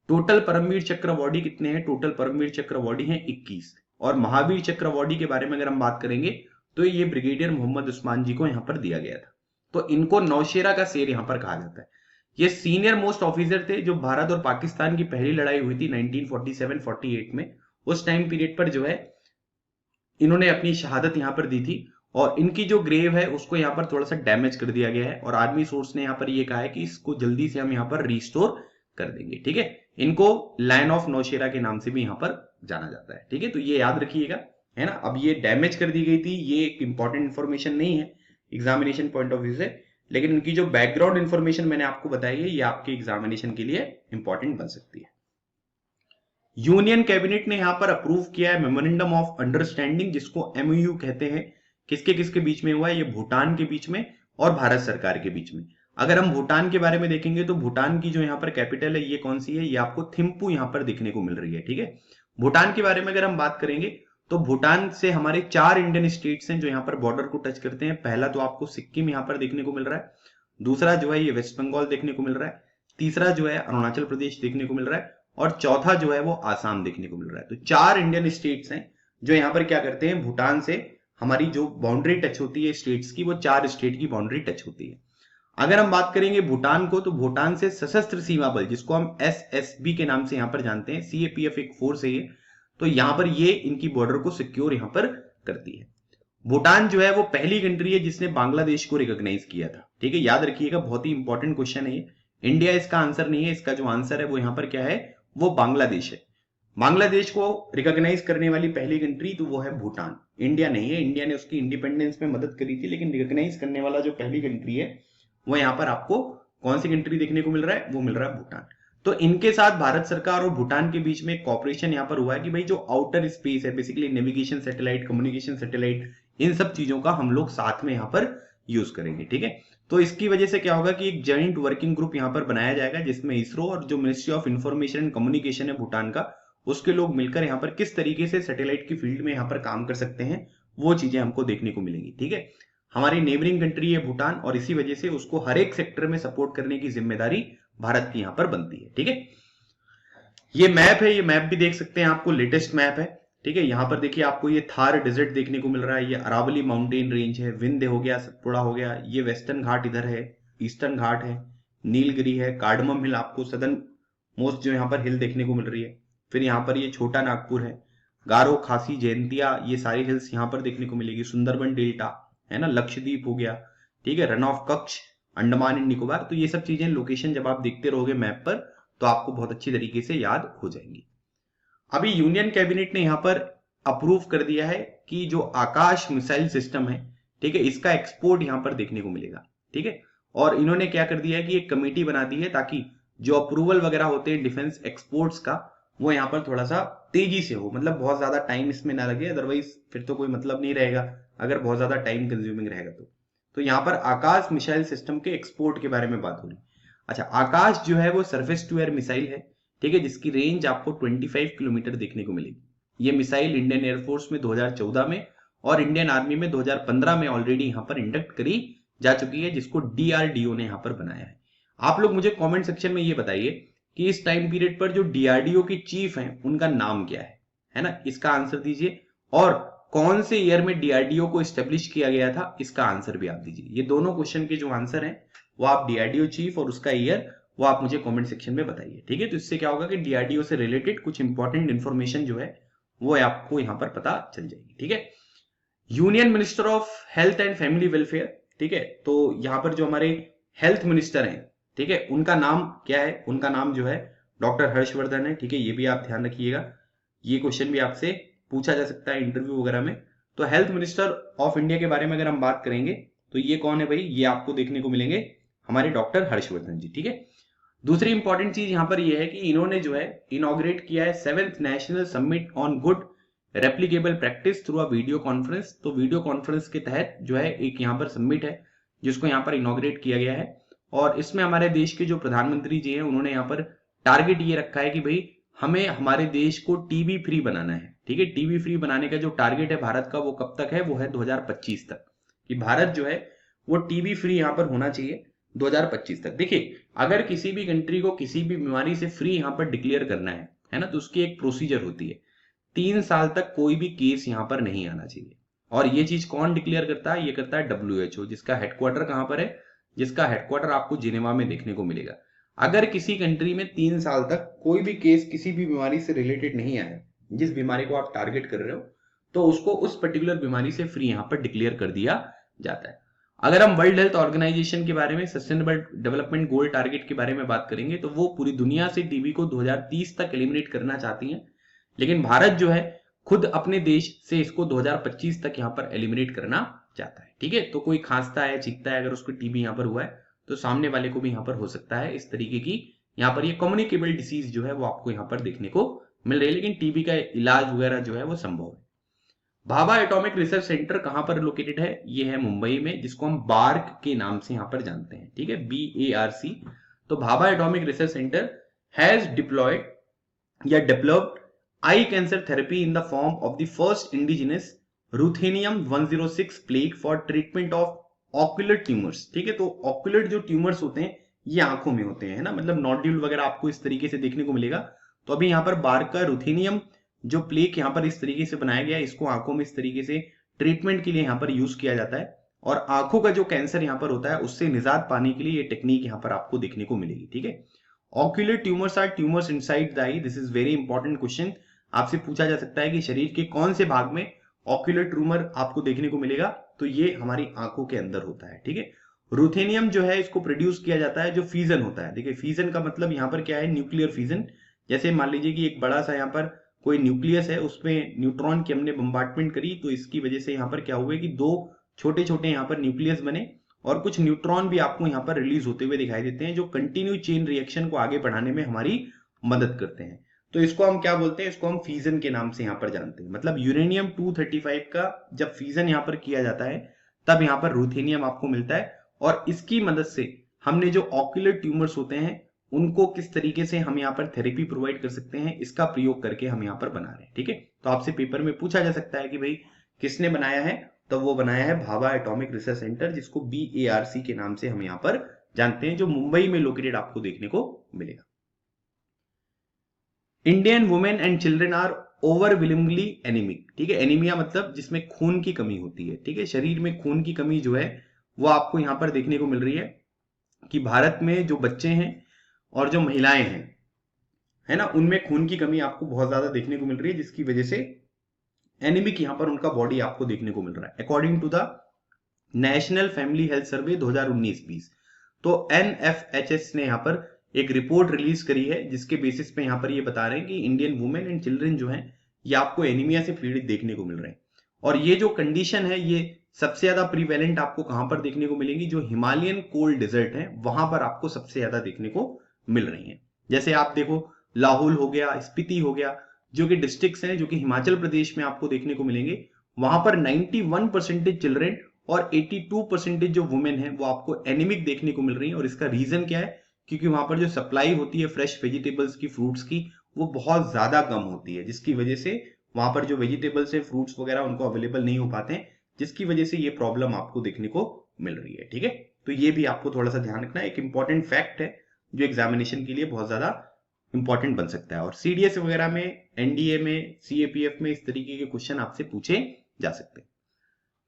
टोटल परमवीर चक्र अवार्डी कितने हैं, टोटल परमवीर चक्र अवार्डी हैं 21। और महावीर चक्र अवार्डी के बारे में अगर हम बात करेंगे तो ये ब्रिगेडियर मोहम्मद उस्मान जी को यहाँ पर दिया गया था। तो इनको नौशेरा का शेर यहाँ पर कहा जाता है। ये सीनियर मोस्ट ऑफिसर थे जो भारत और पाकिस्तान की पहली लड़ाई हुई थी 1947-48 में। उस टाइम पीरियड पर जो है इन्होंने अपनी शहादत यहाँ पर दी थी। और इनकी जो ग्रेव है उसको यहाँ पर थोड़ा सा डैमेज कर दिया गया है और आर्मी सोर्स ने यहाँ पर ये कहा है कि इसको जल्दी से हम यहाँ पर रिस्टोर कर देंगे। ठीक है, इनको लाइन ऑफ नौशेरा के नाम से भी यहाँ पर जाना जाता है। ठीक है, तो ये याद रखिएगा, है ना। अब ये डैमेज कर दी गई थी, ये एक इंपॉर्टेंट इंफॉर्मेशन नहीं है एग्जामिनेशन पॉइंट ऑफ व्यू से, लेकिन इनकी जो बैकग्राउंड इंफॉर्मेशन मैंने आपको बताई है ये आपके एग्जामिनेशन के लिए इंपॉर्टेंट बन सकती है। यूनियन कैबिनेट ने यहां पर अप्रूव किया है मेमोरेंडम ऑफ अंडरस्टैंडिंग, जिसको एमओयू कहते हैं। किसके किसके बीच में हुआ है, ये भूटान के बीच में और भारत सरकार के बीच में। अगर हम भूटान के बारे में देखेंगे तो भूटान की जो यहाँ पर कैपिटल है ये कौन सी है, ये आपको थिम्पू यहाँ पर देखने को मिल रही है। ठीक है, भूटान के बारे में अगर हम बात करेंगे तो भूटान से हमारे 4 इंडियन स्टेट्स हैं जो यहाँ पर बॉर्डर को टच करते हैं। पहला तो आपको सिक्किम यहाँ पर देखने को मिल रहा है, दूसरा जो है ये वेस्ट बंगाल देखने को मिल रहा है, तीसरा जो है अरुणाचल प्रदेश देखने को मिल रहा है और चौथा जो है वो आसाम देखने को मिल रहा है। तो 4 इंडियन स्टेट्स हैं जो यहाँ पर क्या करते हैं, भूटान से हमारी जो बाउंड्री टच होती है स्टेट्स की, वो 4 स्टेट की बाउंड्री टच होती है। अगर हम बात करेंगे भूटान को, तो भूटान से सशस्त्र सीमा बल, जिसको हम एसएसबी के नाम से यहाँ पर जानते हैं, सीएपीएफ एक फोर्स है ये, तो यहाँ पर ये इनकी बॉर्डर को सिक्योर यहाँ पर करती है। भूटान जो है वो पहली कंट्री है जिसने बांग्लादेश को रिकॉग्नाइज किया था। ठीक है, याद रखिएगा, बहुत ही इंपॉर्टेंट क्वेश्चन है ये। इंडिया इसका आंसर नहीं है, इसका जो आंसर है वो यहाँ पर क्या है, वो बांग्लादेश है। बांग्लादेश को रिकॉग्नाइज करने वाली पहली कंट्री तो वो है भूटान, इंडिया नहीं है। इंडिया ने उसकी इंडिपेंडेंस में मदद करी थी, लेकिन रिकॉग्नाइज करने वाला जो पहली कंट्री है वो यहाँ पर आपको कौन सी कंट्री देखने को मिल रहा है, वो मिल रहा है भूटान। तो इनके साथ भारत सरकार और भूटान के बीच में कॉपरेशन यहाँ पर हुआ है कि भाई जो आउटर स्पेस है, basically navigation satellite, communication satellite, इन सब चीजों का हम लोग साथ में यहाँ पर यूज करेंगे। ठीक है, तो इसकी वजह से क्या होगा कि एक जॉइंट वर्किंग ग्रुप यहाँ पर बनाया जाएगा जिसमें इसरो और जो ministry of information and communication है भूटान का, उसके लोग मिलकर यहाँ पर किस तरीके से सैटेलाइट की फील्ड में यहाँ पर काम कर सकते हैं, वो चीजें हमको देखने को मिलेंगी। ठीक है, हमारी नेबरिंग कंट्री है भूटान, और इसी वजह से उसको हर एक सेक्टर में सपोर्ट करने की जिम्मेदारी भारत की यहाँ पर बनती है। ठीक है, ये मैप है, ये मैप भी देख सकते हैं, आपको लेटेस्ट मैप है। ठीक है, यहाँ पर देखिए आपको ये थार डेजर्ट देखने को मिल रहा है, ये अरावली माउंटेन रेंज है, विंध्य हो गया, सतपुड़ा हो गया, ये वेस्टर्न घाट इधर है, ईस्टर्न घाट है, नीलगिरी है, कार्डमम हिल, आपको सदर्न मोस्ट जो यहाँ पर हिल देखने को मिल रही है। फिर यहाँ पर ये छोटा नागपुर है, गारो, खासी, जयंतिया, ये सारी हिल्स यहाँ पर देखने को मिलेगी, सुंदरबन डेल्टा है ना, लक्षद्वीप हो गया। ठीक है, run of Kutch, Andaman and Nicobar. तो ये सब चीजें लोकेशन जब आप देखते रहोगे मैप पर तो आपको बहुत अच्छी तरीके से याद हो जाएंगी। अभी यूनियन कैबिनेट ने यहाँ पर अप्रूव कर दिया है कि जो आकाश मिसाइल सिस्टम है, ठीक है, इसका एक्सपोर्ट यहाँ पर देखने को मिलेगा। ठीक है, और इन्होंने क्या कर दिया है कि एक कमेटी बना दी है ताकि जो अप्रूवल वगैरह होते हैं डिफेंस एक्सपोर्ट्स का, वो यहाँ पर थोड़ा सा तेजी से हो, मतलब बहुत ज्यादा टाइम इसमें ना लगे, अदरवाइज फिर तो कोई मतलब नहीं रहेगा अगर बहुत ज्यादा टाइम कंज्यूमिंग रहेगा तो यहाँ पर आकाश मिसाइल सिस्टम के एक्सपोर्ट के बारे में बात हो रही। अच्छा, आकाश जो है वो सरफेस टू एयर मिसाइल है, ठीक है, जिसकी रेंज आपको 25 किलोमीटर देखने को मिलेगी। ये मिसाइल इंडियन एयरफोर्स में 2014 में और इंडियन आर्मी में 2015 में ऑलरेडी यहाँ पर इंडक्ट करी जा चुकी है, जिसको डीआरडीओ ने यहाँ पर बनाया है। आप लोग मुझे कमेंट सेक्शन में ये बताइए कि इस टाइम पीरियड पर जो डीआरडीओ की चीफ हैं उनका नाम क्या है ना, इसका आंसर दीजिए। और कौन से ईयर में डीआरडीओ को एस्टेब्लिश किया गया था, इसका आंसर भी आप दीजिए। ये दोनों क्वेश्चन के जो आंसर हैं वो आप डीआरडीओ चीफ और उसका ईयर वो आप मुझे कमेंट सेक्शन में बताइए। ठीक है, तो इससे क्या होगा कि डीआरडीओ से रिलेटेड कुछ इंपॉर्टेंट इंफॉर्मेशन जो है वो आपको यहां पर पता चल जाएगी। ठीक है, union minister of health and family welfare, ठीक है, तो यहां पर जो हमारे हेल्थ मिनिस्टर हैं, ठीक है, उनका नाम क्या है, उनका नाम जो है डॉक्टर हर्षवर्धन है। ठीक है, ये भी आप ध्यान रखिएगा, ये क्वेश्चन भी आपसे पूछा जा सकता है इंटरव्यू वगैरह में। तो हेल्थ मिनिस्टर ऑफ इंडिया के बारे में अगर हम बात करेंगे तो ये कौन है भाई, ये आपको देखने को मिलेंगे हमारे डॉक्टर हर्षवर्धन जी। ठीक है, दूसरी इंपॉर्टेंट चीज यहां पर यह है कि इन्होंने जो है इनॉग्रेट किया है 7th national summit on good replicable practice through a video conference. तो वीडियो कॉन्फ्रेंस के तहत जो है एक यहाँ पर समिट है जिसको यहाँ पर इनॉग्रेट किया गया है, और इसमें हमारे देश के जो प्रधानमंत्री जी हैं उन्होंने यहाँ पर टारगेट ये रखा है कि भाई हमें हमारे देश को टीबी फ्री बनाना है। ठीक है, टीबी फ्री बनाने का जो टारगेट है भारत का वो कब तक है, वो है 2025 तक, कि भारत जो है वो टीबी फ्री यहाँ पर होना चाहिए 2025 तक। देखिए, अगर किसी भी कंट्री को किसी भी बीमारी से फ्री यहाँ पर डिक्लेयर करना है ना, तो उसकी एक प्रोसीजर होती है, 3 साल तक कोई भी केस यहाँ पर नहीं आना चाहिए। और ये चीज कौन डिक्लेयर करता है, ये करता है WHO, जिसका हेडक्वार्टर कहां पर है, जिसका हेडक्वार्टर आपको जिनेवा में देखने को मिलेगा। अगर किसी कंट्री में 3 साल तक कोई भी केस किसी भी बीमारी से रिलेटेड नहीं आया, जिस बीमारी को आप टारगेट कर रहे हो, तो उसको उस पर्टिकुलर बीमारी से फ्री यहाँ पर डिक्लेयर कर दिया जाता है। अगर हम वर्ल्ड हेल्थ ऑर्गेनाइजेशन के बारे में, सस्टेनेबल डेवलपमेंट गोल टारगेट के बारे में बात करेंगे, तो वो पूरी दुनिया से टीबी को 2030 तक एलिमिनेट करना चाहती है, लेकिन भारत जो है खुद अपने देश से इसको 2025 तक यहाँ पर एलिमिनेट करना चाहता है। ठीक है, तो कोई खांसता है, चीखता है, अगर उसको टीबी यहाँ पर हुआ है तो सामने वाले को भी यहाँ पर हो सकता है। इस तरीके की यहाँ पर ये कम्युनिकेबल डिसीज जो है वो आपको यहाँ पर देखने को मिल रही है, लेकिन टीबी का इलाज वगैरह जो है वो संभव है। भाभा एटॉमिक रिसर्च सेंटर कहां पर लोकेटेड है, ये है मुंबई में, जिसको हम बार्क के नाम से यहाँ पर जानते हैं। ठीक है, BARC। तो Bhabha atomic research centre has deployed या developed eye cancer therapy in the form of the first indigenous ruthenium 106 plaque for treatment of ocular tumours. ठीक है, तो ऑक्यूलर जो ट्यूमर्स होते हैं ये आंखों में होते हैं ना, मतलब नोड्यूल वगैरह आपको इस तरीके से देखने को मिलेगा। तो अभी यहाँ पर बार्क का रुथेनियम जो प्लेग यहाँ पर इस तरीके से बनाया गया है, इसको आंखों में इस तरीके से ट्रीटमेंट के लिए यहाँ पर यूज किया जाता है, और आंखों का जो कैंसर यहाँ पर होता है उससे निजात पाने के लिए ये टेक्निक यहाँ पर आपको देखने को मिलेगी। ठीक है, ocular tumours are tumours inside the eye. This is very important question, आपसे पूछा जा सकता है कि शरीर के कौन से भाग में ऑक्यूलर ट्यूमर आपको देखने को मिलेगा, तो ये हमारी आंखों के अंदर होता है। ठीक है, रुथेनियम जो है इसको प्रोड्यूस किया जाता है जो फीजन होता है। देखिए, फीजन का मतलब यहाँ पर क्या है, न्यूक्लियर फीजन। जैसे मान लीजिए कि एक बड़ा सा यहाँ पर कोई न्यूक्लियस है, उसमें न्यूट्रॉन की हमने बम्बार्टमेंट करी, तो इसकी वजह से यहाँ पर क्या हुआ कि 2 छोटे छोटे यहाँ पर न्यूक्लियस बने, और कुछ न्यूट्रॉन भी आपको यहाँ पर रिलीज होते हुए दिखाई देते हैं, जो कंटिन्यू चेन रिएक्शन को आगे बढ़ाने में हमारी मदद करते हैं। तो इसको हम क्या बोलते हैं, इसको हम फीजन के नाम से यहाँ पर जानते हैं। मतलब यूरेनियम 235 का जब फीजन यहाँ पर किया जाता है तब यहाँ पर रुथेनियम आपको मिलता है, और इसकी मदद से हमने जो ऑक्यूलर ट्यूमर्स होते हैं उनको किस तरीके से हम यहाँ पर थेरेपी प्रोवाइड कर सकते हैं, इसका प्रयोग करके हम यहाँ पर बना रहे हैं। ठीक है, तो आपसे पेपर में पूछा जा सकता है कि भाई किसने बनाया है, तो वो बनाया है भाभा एटॉमिक रिसर्च सेंटर, जिसको BARC के नाम से हम यहाँ पर जानते हैं, जो मुंबई में लोकेटेड आपको देखने को मिलेगा। Indian women and children are overwhelmingly anaemic. ठीक है, एनीमिया मतलब जिसमें खून की कमी होती है। ठीक है, शरीर में खून की कमी जो है वो आपको यहां पर देखने को मिल रही है कि भारत में जो बच्चे हैं और जो महिलाएं हैं, है ना, उनमें खून की कमी आपको बहुत ज्यादा देखने को मिल रही है, जिसकी वजह से एनीमिक यहां पर उनका बॉडी आपको देखने को मिल रहा है, according to the national family health survey 2019-20। तो NFHS ने यहां पर एक रिपोर्ट रिलीज करी है, जिसके बेसिस पे यहां पर ये बता रहे हैं कि इंडियन वुमेन एंड चिल्ड्रन जो हैं ये आपको एनीमिया से पीड़ित देखने को मिल रहे हैं। और ये जो कंडीशन है ये सबसे ज्यादा प्रीवेलेंट आपको कहां पर देखने को मिलेंगी, जो हिमालयन कोल्ड डेजर्ट है वहां पर आपको सबसे ज्यादा देखने को मिल रही है। जैसे आप देखो लाहौल हो गया, स्पीति हो गया, जो कि डिस्ट्रिक्ट्स हैं जो कि हिमाचल प्रदेश में आपको देखने को मिलेंगे, वहां पर 91% चिल्ड्रन और 82% जो वुमेन है वो आपको एनीमिक देखने को मिल रही है। और इसका रीजन क्या है, क्योंकि वहां पर जो सप्लाई होती है फ्रेश वेजिटेबल्स की, फ्रूट्स की, वो बहुत ज्यादा कम होती है, जिसकी वजह से वहां पर जो वेजिटेबल्स है, फ्रूट्स वगैरह उनको अवेलेबल नहीं हो पाते हैं, जिसकी वजह से ये प्रॉब्लम आपको देखने को मिल रही है। ठीक है, तो ये भी आपको थोड़ा सा ध्यान रखना है, एक इंपॉर्टेंट फैक्ट है जो एग्जामिनेशन के लिए बहुत ज्यादा इंपॉर्टेंट बन सकता है। और CDS वगैरह में, NDA में, CAPF में इस तरीके के क्वेश्चन आपसे पूछे जा सकते हैं।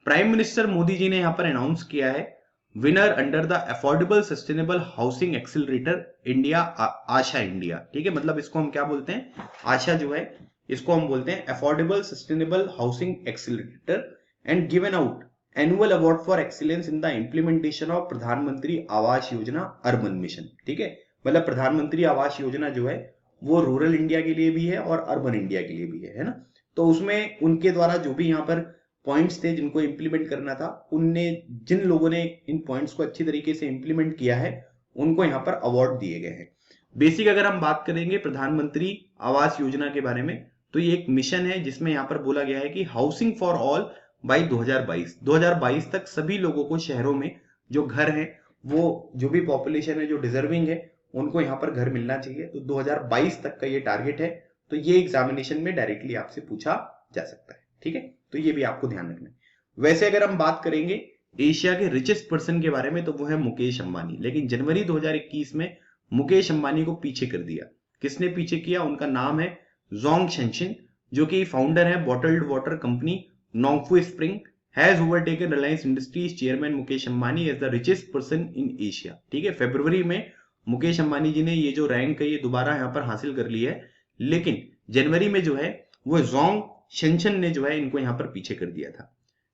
प्राइम मिनिस्टर मोदी जी ने यहां पर अनाउंस किया है winner under the affordable sustainable housing accelerator India, Asha India. ठीक है, मतलब इसको हम क्या बोलते हैं, आशा जो है इसको हम बोलते हैं affordable sustainable housing accelerator, and given out annual award for excellence in the implementation of प्रधानमंत्री आवास योजना अर्बन मिशन। ठीक है, मतलब प्रधानमंत्री आवास योजना जो है वो रूरल इंडिया के लिए भी है और अर्बन इंडिया के लिए भी है ना। तो उसमें उनके द्वारा जो भी यहाँ पर पॉइंट्स थे जिनको इंप्लीमेंट करना था, उनने जिन लोगों ने इन पॉइंट्स को अच्छी तरीके से इंप्लीमेंट किया है उनको यहाँ पर अवार्ड दिए गए हैं। बेसिक अगर हम बात करेंगे प्रधानमंत्री आवास योजना के बारे में, तो ये एक मिशन है जिसमें यहाँ पर बोला गया है कि हाउसिंग फॉर ऑल बाई 2022 तक सभी लोगों को शहरों में जो घर है, वो जो भी पॉपुलेशन है जो डिजर्विंग है, उनको यहाँ पर घर मिलना चाहिए। तो 2022 तक का ये टारगेट है। तो ये एग्जामिनेशन में डायरेक्टली आपसे पूछा जा सकता है। ठीक है, तो ये भी आपको ध्यान रखना है। वैसे अगर हम बात करेंगे एशिया के रिचेस्ट पर्सन के बारे में, तो वो है मुकेश अंबानी। लेकिन जनवरी 2021 में मुकेश अंबानी को पीछे कर दिया। किसने पीछे किया, उनका नाम है जोंग शेंशिन, जो कि फाउंडर है bottled water company Nongfu spring, has overtaken Reliance industries chairman Mukesh Ambani as the richest person in Asia. ठीक है, फरवरी में मुकेश अंबानी जी ने ये जो रैंक है ये दोबारा यहां पर हासिल कर ली है, लेकिन जनवरी में जो है वो जोंग शेंशन ने जो है इनको यहां पर पीछे कर दिया था।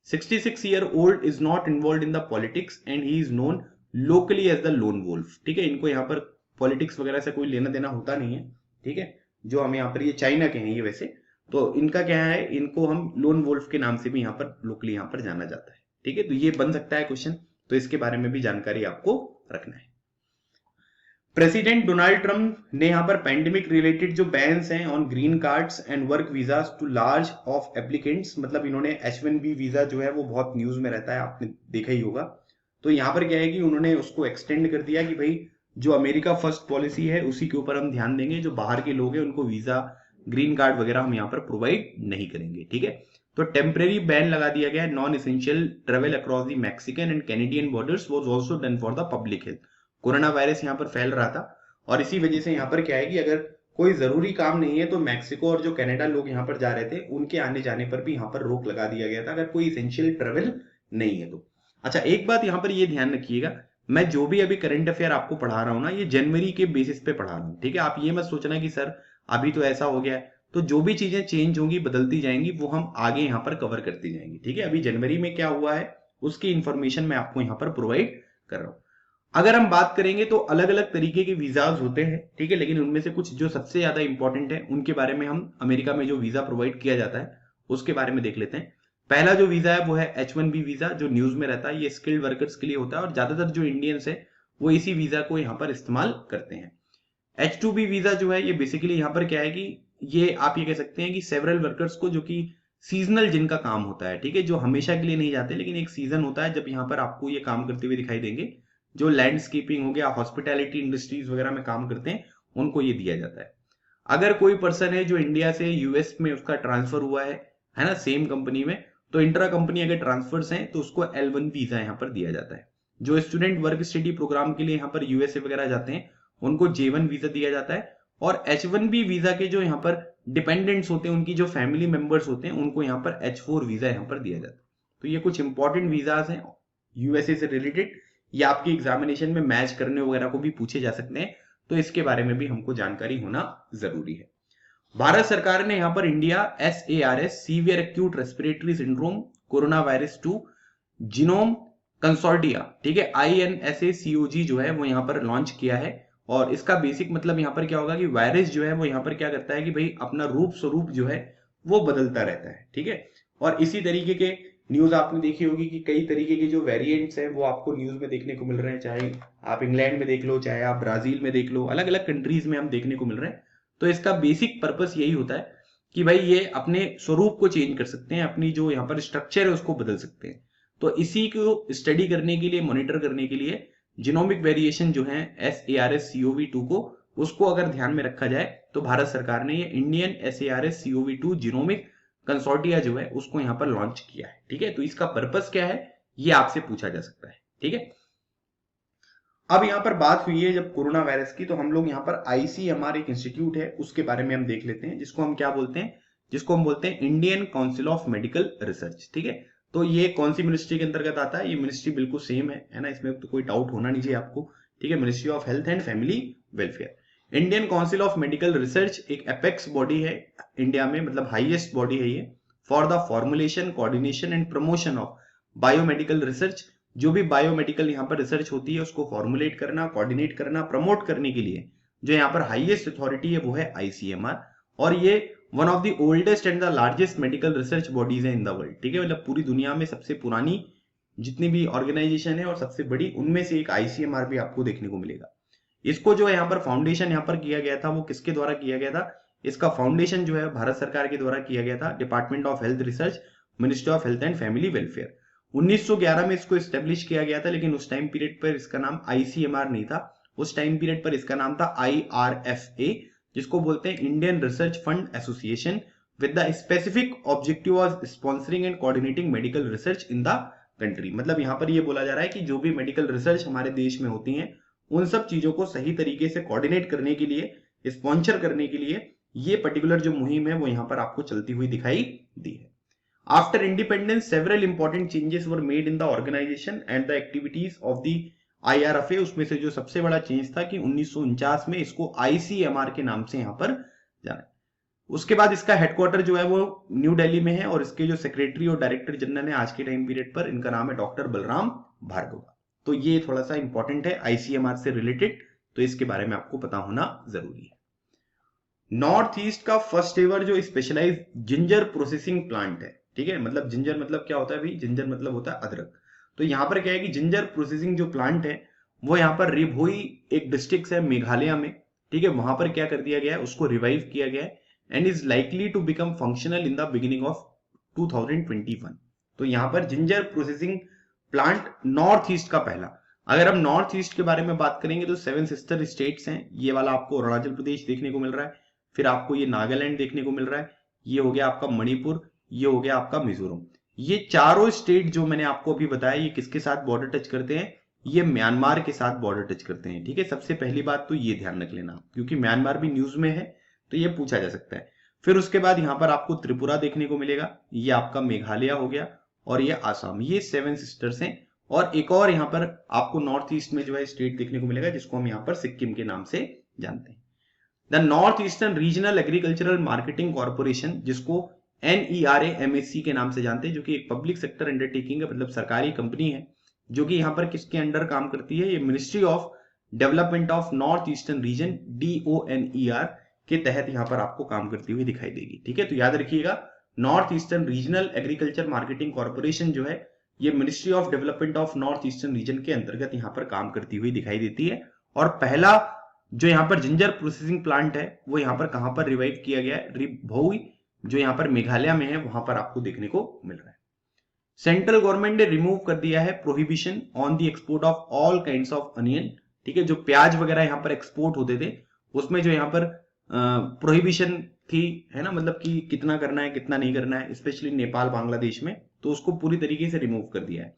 66 year old is not involve in the politics and he is known locally as the lone wolf. ठीक है, इनको यहाँ पर पॉलिटिक्स वगैरह से कोई लेना देना होता नहीं है। ठीक है, जो हम यहाँ पर, ये चाइना के हैं ये वैसे, तो इनका क्या है, इनको हम लोन वुल्फ के नाम से भी यहाँ पर लोकली यहाँ पर जाना जाता है। ठीक है, तो ये बन सकता है क्वेश्चन, तो इसके बारे में भी जानकारी आपको रखना है। प्रेसिडेंट डोनाल्ड ट्रंप ने यहां पर पैंडेमिक रिलेटेड जो बैन्स हैं on green cards and work visas to large of applicants, मतलब इन्होंने H1B वीजा जो है वो बहुत न्यूज में रहता है, आपने देखा ही होगा। तो यहां पर क्या है कि उन्होंने उसको एक्सटेंड कर दिया कि भाई जो अमेरिका फर्स्ट पॉलिसी है उसी के ऊपर हम ध्यान देंगे, जो बाहर के लोग हैं उनको वीजा, ग्रीन कार्ड वगैरह हम यहाँ पर प्रोवाइड नहीं करेंगे। ठीक है, तो टेम्परेरी बैन लगा दिया गया है। Non essential travel across the Mexican and Canadian borders was also done for the public health. Corona virus यहाँ पर फैल रहा था और इसी वजह से यहाँ पर क्या है कि अगर कोई जरूरी काम नहीं है तो मैक्सिको और जो कनाडा लोग यहाँ पर जा रहे थे उनके आने जाने पर भी यहाँ पर रोक लगा दिया गया था, अगर कोई इसेंशियल ट्रेवल नहीं है तो। अच्छा, एक बात यहाँ पर ये ध्यान रखिएगा, मैं जो भी अभी करंट अफेयर आपको पढ़ा रहा हूँ ना, ये जनवरी के बेसिस पे पढ़ा रहा हूँ। ठीक है, आप ये मत सोचना कि सर अभी तो ऐसा हो गया है, तो जो भी चीजें चेंज होंगी, बदलती जाएंगी, वो हम आगे यहाँ पर कवर करती जाएंगे। ठीक है, अभी जनवरी में क्या हुआ है उसकी इंफॉर्मेशन मैं आपको यहाँ पर प्रोवाइड कर रहा हूँ। अगर हम बात करेंगे तो अलग अलग तरीके के वीजाज होते हैं। ठीक है, लेकिन उनमें से कुछ जो सबसे ज्यादा इंपॉर्टेंट है उनके बारे में हम अमेरिका में जो वीजा प्रोवाइड किया जाता है उसके बारे में देख लेते हैं। पहला जो वीजा है वो है H1B वीजा, जो न्यूज में रहता है। ये स्किल्ड वर्कर्स के लिए होता है और ज्यादातर जो इंडियंस है वो इसी वीजा को यहाँ पर इस्तेमाल करते हैं। H2B वीजा जो है ये बेसिकली यहाँ पर क्या है कि ये आप ये कह सकते हैं कि सेवरल वर्कर्स को, जो कि सीजनल जिनका काम होता है, ठीक है, जो हमेशा के लिए नहीं जाते, लेकिन एक सीजन होता है जब यहाँ पर आपको ये काम करते हुए दिखाई देंगे, जो लैंडस्केपिंग हो गया, हॉस्पिटैलिटी इंडस्ट्रीज वगैरह में काम करते हैं, उनको ये दिया जाता है। अगर कोई पर्सन है जो इंडिया से यूएस में उसका ट्रांसफर हुआ है ना, सेम कंपनी में, तो इंट्रा कंपनी अगर ट्रांसफर्स हैं तो उसको L1 वीजा यहाँ पर दिया जाता है। जो स्टूडेंट वर्क स्टडी प्रोग्राम के लिए यहाँ पर यूएसए वगैरह जाते हैं उनको J1 वीजा दिया जाता है, और H1B वीजा के जो यहाँ पर डिपेंडेंट्स होते हैं, उनकी जो फैमिली मेंबर्स होते हैं, उनको यहाँ पर H4 वीजा यहाँ पर दिया जाता है। तो ये कुछ इंपॉर्टेंट वीजाज हैं यूएसए से रिलेटेड, ये आपकी एग्जामिनेशन में मैच करने वगैरह को भी पूछे जा सकते हैं, तो इसके बारे में भी हमको जानकारी होना जरूरी है। भारत सरकार ने यहाँ पर India SARS severe acute respiratory syndrome corona virus 2 genome consortia, ठीक है, INSACOG जो है वो यहाँ पर लॉन्च किया है। और इसका बेसिक मतलब यहाँ पर क्या होगा कि वायरस जो है वो यहाँ पर क्या करता है कि भाई अपना रूप स्वरूप जो है वो बदलता रहता है, ठीक है। और इसी तरीके के न्यूज आपने देखी होगी कि कई तरीके के जो वेरिएंट्स हैं वो आपको न्यूज में देखने को मिल रहे हैं, चाहे आप इंग्लैंड में देख लो, चाहे आप ब्राजील में देख लो, अलग अलग कंट्रीज में हम देखने को मिल रहे हैं। तो इसका बेसिक पर्पस यही होता है कि भाई ये अपने स्वरूप को चेंज कर सकते हैं, अपनी जो यहाँ पर स्ट्रक्चर है उसको बदल सकते हैं। तो इसी को स्टडी करने के लिए, मॉनिटर करने के लिए जीनोमिक वेरिएशन जो है SARS-CoV-2 को, उसको अगर ध्यान में रखा जाए तो भारत सरकार ने ये इंडियन SARS-CoV-2 जीनोमिक कंसोर्टिया जो है उसको यहाँ पर लॉन्च किया है, ठीक है। तो इसका पर्पस क्या है ये आपसे पूछा जा सकता है, ठीक है। अब यहाँ पर बात हुई है जब कोरोना वायरस की, तो हम लोग यहाँ पर ICMR एक इंस्टीट्यूट है उसके बारे में हम देख लेते हैं, जिसको हम क्या बोलते हैं, जिसको हम बोलते हैं Indian council of medical research, ठीक है। तो ये कौन सी मिनिस्ट्री के अंतर्गत आता है? ये मिनिस्ट्री बिल्कुल सेम है ना, इसमें तो कोई डाउट होना नहीं चाहिए आपको, ठीक है। Ministry of health and family welfare. Indian council of medical research एक एपेक्स बॉडी है इंडिया में, मतलब हाईएस्ट बॉडी है ये, for the formulation, coordination and promotion of biomedical research. जो भी बायोमेडिकल यहाँ पर रिसर्च होती है उसको फॉर्मुलेट करना, कोऑर्डिनेट करना, प्रमोट करने के लिए जो यहाँ पर हाईएस्ट अथॉरिटी है वो है ICMR। और ये one of the oldest and the largest medical research bodies है इन द वर्ल्ड, ठीक है। मतलब पूरी दुनिया में सबसे पुरानी जितनी भी ऑर्गेनाइजेशन है और सबसे बड़ी, उनमें से एक ICMR भी आपको देखने को मिलेगा। इसको जो यहाँ पर फाउंडेशन यहाँ पर किया गया था वो किसके द्वारा किया गया था? इसका फाउंडेशन जो है भारत सरकार के द्वारा किया गया था, department of health research, ministry of health and family welfare. 1911 में इसको स्टेब्लिश किया गया था, लेकिन उस टाइम पीरियड पर इसका नाम ICMR नहीं था, उस टाइम पीरियड पर इसका नाम था IRFA, जिसको बोलते हैं Indian research fund association, with the specific objective of sponsoring and coordinating medical research in the country. मतलब यहाँ पर ये बोला जा रहा है कि जो भी मेडिकल रिसर्च हमारे देश में होती है उन सब चीजों को सही तरीके से कोऑर्डिनेट करने के लिए, स्पॉन्सर करने के लिए ये पर्टिकुलर जो मुहिम है वो यहाँ पर आपको चलती हुई दिखाई दी है। After independence, several important changes were made in the organization and the activities of the IRFA। उसमें से जो सबसे बड़ा चेंज था कि 1949 में इसको ICMR के नाम से यहाँ पर जाना है। उसके बाद इसका हेडक्वार्टर जो है वो न्यू दिल्ली में है, और इसके जो सेक्रेटरी और डायरेक्टर जनरल है आज के टाइम पीरियड पर, इनका नाम है डॉक्टर बलराम भार्गव। तो ये थोड़ा सा इंपॉर्टेंट है ICMR से रिलेटेड, तो इसके बारे में आपको पता होना जरूरी है। नॉर्थ ईस्ट का फर्स्ट एवर जो स्पेशलाइज जिंजर प्रोसेसिंग प्लांट है, ठीक है। मतलब जिंजर मतलब क्या होता है भाई? जिंजर मतलब होता है अदरक। तो यहाँ पर क्या है कि जिंजर प्रोसेसिंग जो प्लांट है वो यहाँ पर रिभोई एक डिस्ट्रिक्ट है मेघालय में, ठीक है, वहां पर क्या कर दिया गया है, उसको रिवाइव किया गया है and is likely to become functional in the beginning of 2021। तो यहाँ पर ginger processing plant north east का पहला। अगर हम नॉर्थ ईस्ट के बारे में बात करेंगे तो 7 सिस्टर स्टेट्स हैं, ये वाला आपको अरुणाचल प्रदेश देखने को मिल रहा है, फिर आपको ये नागालैंड देखने को मिल रहा है, ये हो गया आपका मणिपुर, ये हो गया आपका मिजोरम। ये चारों स्टेट जो मैंने आपको अभी बताया ये किसके साथ बॉर्डर टच करते हैं? ये म्यांमार के साथ बॉर्डर टच करते हैं, ठीक है। सबसे पहली बात तो ये ध्यान रख लेना, क्योंकि म्यांमार भी न्यूज में है तो ये पूछा जा सकता है। फिर उसके बाद यहाँ पर आपको त्रिपुरा देखने को मिलेगा, ये आपका मेघालय हो गया, और ये आसाम। ये 7 सिस्टर्स हैं। और एक और यहाँ पर आपको नॉर्थ ईस्ट में जो है स्टेट देखने को मिलेगा, जिसको हम यहाँ पर सिक्किम के नाम से जानते हैं। The north eastern regional agricultural marketing corporation, जिसको NERA MSC के नाम से जानते हैं, जो कि एक पब्लिक सेक्टर अंडरटेकिंग है, मतलब सरकारी कंपनी है, जो कि यहाँ पर किसके अंडर काम करती है? ये ministry of development of north eastern region DONER के तहत यहाँ पर आपको काम करती हुई दिखाई देगी, ठीक है। तो याद रखिएगा, north eastern regional agriculture marketing corporation जो है ये ministry of development of north eastern region के अंतर्गत यहाँ पर काम करती हुई दिखाई देती है। और पहला जो यहाँ पर जिंजर प्रोसेसिंग प्लांट है वो यहाँ पर कहां पर रिवाइव किया गया है? रिभोई, जो यहाँ पर मेघालय में है, वहां पर आपको देखने को मिल रहा है। सेंट्रल गवर्नमेंट ने रिमूव कर दिया है prohibition on the export of all kinds of onion. ठीक है, जो प्याज वगैरह यहाँ पर एक्सपोर्ट होते थे उसमें जो यहाँ पर प्रोहिबिशन थी, है ना, मतलब कि कितना करना है कितना नहीं करना है, स्पेशली नेपाल बांग्लादेश में, तो उसको पूरी तरीके से रिमूव कर दिया है।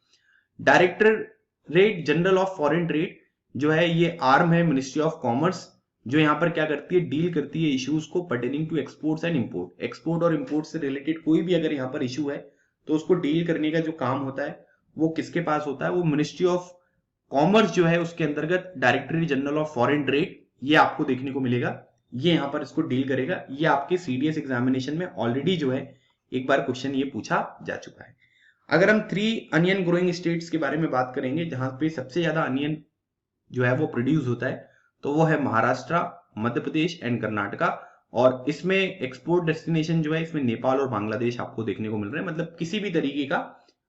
Directorate general of foreign trade जो है ये आर्म है मिनिस्ट्री ऑफ कॉमर्स, जो यहाँ पर क्या करती है, डील करती है इश्यूज को pertaining to exports and import. Export और इंपोर्ट से रिलेटेड कोई भी अगर यहाँ पर इशू है तो उसको डील करने का जो काम होता है वो किसके पास होता है, वो मिनिस्ट्री ऑफ कॉमर्स जो है उसके अंतर्गत directorate general of foreign trade ये आपको देखने को मिलेगा, ये यहाँ पर इसको डील करेगा। ये आपके सीडीएस एग्जामिनेशन में ऑलरेडी जो है एक बार क्वेश्चन ये पूछा जा चुका है। अगर हम 3 अनियन ग्रोइंग स्टेट्स के बारे में बात करेंगे जहां पे सबसे ज्यादा अनियन जो है वो प्रोड्यूस होता है, तो वो है महाराष्ट्र, मध्य प्रदेश एंड कर्नाटका। और इसमें एक्सपोर्ट डेस्टिनेशन जो है इसमें नेपाल और बांग्लादेश आपको देखने को मिल रहे हैं। मतलब किसी भी तरीके का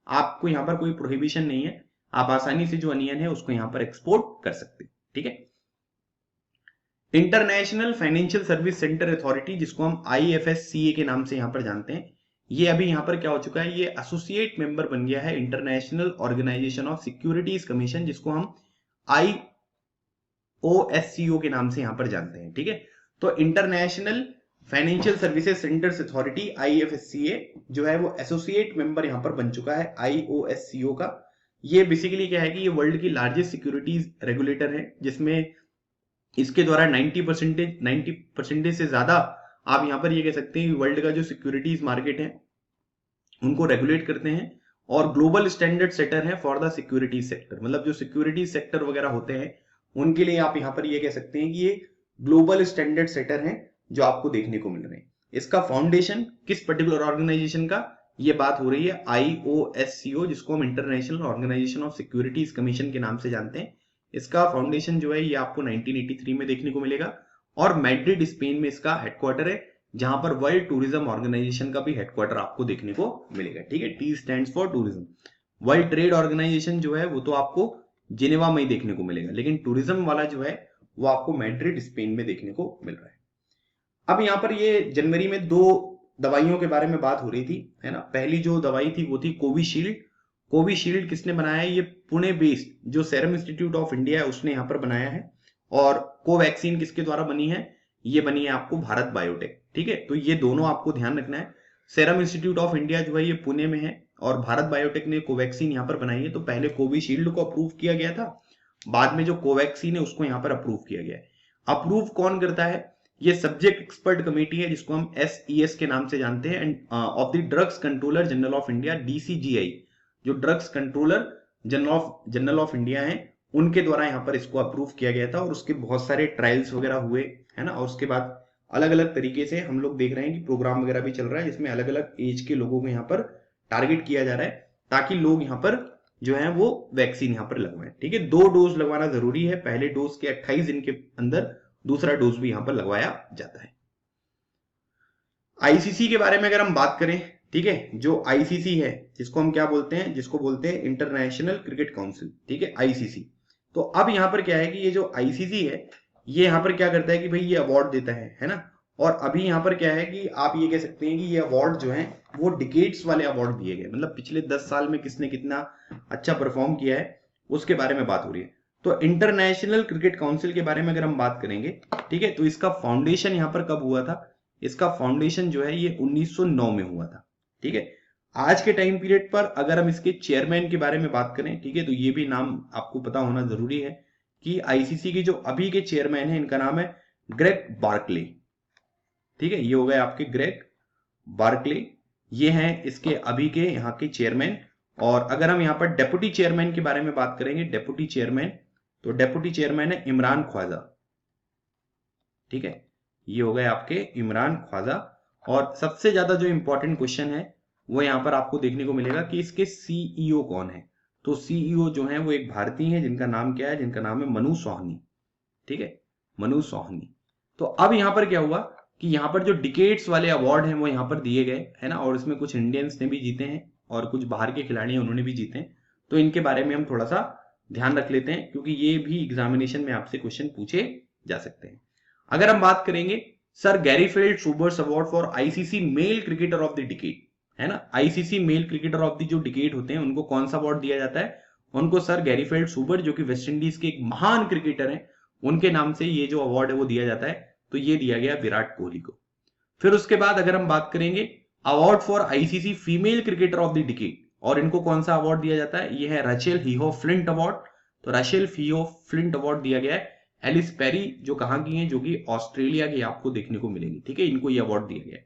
आपको यहाँ पर कोई प्रोहिबिशन नहीं है, आप आसानी से जो अनियन है उसको यहाँ पर एक्सपोर्ट कर सकते हैं। ठीक है, international financial service centre authority जिसको हम IFSCA के नाम से यहाँ पर जानते हैं, ये अभी यहाँ पर क्या हो चुका है, ये एसोसिएट मेंबर बन गया है international organisation of securities commission, जिसको हम IOSCO के नाम से यहाँ पर जानते हैं। ठीक है, तो international financial services centres authority IFSCA जो है वो एसोसिएट मेंबर यहाँ पर बन चुका है IOSCO का। ये बेसिकली क्या है कि ये वर्ल्ड की लार्जेस्ट सिक्योरिटीज रेगुलेटर है, जिसमें इसके द्वारा 90% से ज्यादा आप यहां पर ये कह सकते हैं वर्ल्ड का जो सिक्योरिटीज मार्केट है उनको रेगुलेट करते हैं, और ग्लोबल स्टैंडर्ड सेटर है फॉर द सिक्योरिटीज सेक्टर। मतलब जो सिक्योरिटीज सेक्टर वगैरह होते हैं उनके लिए आप यहां पर ये कह सकते हैं कि ये ग्लोबल स्टैंडर्ड सेटर है जो आपको देखने को मिल रहे हैं। इसका फाउंडेशन किस पर्टिकुलर ऑर्गेनाइजेशन का, ये बात हो रही है IOSCO जिसको हम international organisation of securities commission के नाम से जानते हैं। इसका फाउंडेशन जो है ये आपको 1983 में देखने को मिलेगा, और मैड्रिड स्पेन में इसका हेडक्वार्टर है, जहां पर वर्ल्ड टूरिज्म ऑर्गेनाइजेशन का भी हेडक्वार्टर आपको देखने को मिलेगा। ठीक है, T stands for tourism. World trade organisation जो है वो तो आपको जिनेवा में ही देखने को मिलेगा, लेकिन टूरिज्म वाला जो है वो आपको मैड्रिड स्पेन में देखने को मिल रहा है। अब यहाँ पर ये जनवरी में 2 दवाइयों के बारे में बात हो रही थी, है ना। पहली जो दवाई थी वो थी कोविशील्ड। कोविशील्ड किसने बनाया है, ये पुणे बेस्ड जो सेरम इंस्टीट्यूट ऑफ इंडिया है उसने यहाँ पर बनाया है। और कोवैक्सीन किसके द्वारा बनी है, ये बनी है आपको भारत बायोटेक। ठीक है, तो ये दोनों आपको ध्यान रखना है। सेरम इंस्टीट्यूट ऑफ इंडिया जो है ये पुणे में है, और भारत बायोटेक ने कोवैक्सीन यहाँ पर बनाई है। तो पहले कोविशील्ड को अप्रूव किया गया था, बाद में जो कोवैक्सीन है उसको यहाँ पर अप्रूव किया गया है। अप्रूव कौन करता है, ये सब्जेक्ट एक्सपर्ट कमेटी है जिसको हम SES के नाम से जानते हैं, end of the drugs controller general of India DCGI, जो drugs controller general of India है उनके द्वारा यहाँ पर इसको अप्रूव किया गया था। और उसके बहुत सारे ट्रायल्स वगैरह हुए, है ना। और उसके बाद अलग अलग तरीके से हम लोग देख रहे हैं कि प्रोग्राम वगैरह भी चल रहा है जिसमें अलग अलग एज के लोगों को यहाँ पर टारगेट किया जा रहा है, ताकि लोग यहाँ पर जो है वो वैक्सीन यहाँ पर लगवाएं। ठीक है, 2 डोज लगवाना जरूरी है, पहले डोज के 28 दिन के अंदर दूसरा डोज भी यहाँ पर लगवाया जाता है। ICC के बारे में अगर हम बात करें, ठीक है, जो ICC है जिसको हम क्या बोलते हैं, जिसको बोलते हैं इंटरनेशनल क्रिकेट काउंसिल। ठीक है, ICC। तो अब यहाँ पर क्या है कि ये जो ICC है ये यहाँ पर क्या करता है कि भाई ये अवार्ड देता है ना। और अभी यहाँ पर क्या है कि आप ये कह सकते हैं कि ये अवार्ड जो है वो डिकेट्स वाले अवार्ड दिए गए, मतलब पिछले 10 साल में किसने कितना अच्छा परफॉर्म किया है उसके बारे में बात हो रही है। तो इंटरनेशनल क्रिकेट काउंसिल के बारे में अगर हम बात करेंगे, ठीक है, तो इसका फाउंडेशन यहाँ पर कब हुआ था, इसका फाउंडेशन जो है ये 1909 में हुआ था। ठीक है, आज के टाइम पीरियड पर अगर हम इसके चेयरमैन के बारे में बात करें, ठीक है, तो ये भी नाम आपको पता होना जरूरी है कि ICC के जो अभी के चेयरमैन है इनका नाम है ग्रेग बार्कले। ठीक है, ये हो गए आपके ग्रेग बार्कले, ये हैं इसके अभी के यहाँ के चेयरमैन। और अगर हम यहाँ पर डेप्यूटी चेयरमैन के बारे में बात करेंगे, डेप्यूटी चेयरमैन, तो डेप्यूटी चेयरमैन है इमरान ख्वाजा। ठीक है, ये हो गए आपके इमरान ख्वाजा। और सबसे ज्यादा जो इंपॉर्टेंट क्वेश्चन है वो यहाँ पर आपको देखने को मिलेगा कि इसके CEO कौन है। तो CEO जो है वो एक भारतीय है जिनका नाम क्या है, जिनका नाम है मनु सोहनी। ठीक है, मनु सोहनी। तो अब यहाँ पर क्या हुआ कि यहाँ पर जो डिकेट्स वाले अवार्ड हैं वो यहाँ पर दिए गए, है ना। और इसमें कुछ इंडियंस ने भी जीते हैं और कुछ बाहर के खिलाड़ी हैं उन्होंने भी जीते हैं। तो इनके बारे में हम थोड़ा सा ध्यान रख लेते हैं क्योंकि ये भी एग्जामिनेशन में आपसे क्वेश्चन पूछे जा सकते हैं। अगर हम बात करेंगे sir Garfield Sobers award for ICC male cricketer of the decade, है ना। ICC male cricketer of the जो डिकेड होते हैं उनको कौन सा अवार्ड दिया जाता है, उनको सर गैरीफील्ड सूबर जो कि वेस्ट इंडीज के एक महान क्रिकेटर हैं उनके नाम से ये जो अवार्ड है वो दिया जाता है। तो ये दिया गया विराट कोहली को। फिर उसके बाद अगर हम बात करेंगे award for ICC female cricketer of the decade, और इनको कौन सा अवार्ड दिया जाता है, ये है रचेल हीहो फ्लिंट अवार्ड। तो रचेल हीहो फ्लिंट अवार्ड दिया गया है एलिस पेरी, जो कहां की हैं, जो कि ऑस्ट्रेलिया की आपको देखने को मिलेगी, ठीक है, इनको ये अवार्ड दिया गया है।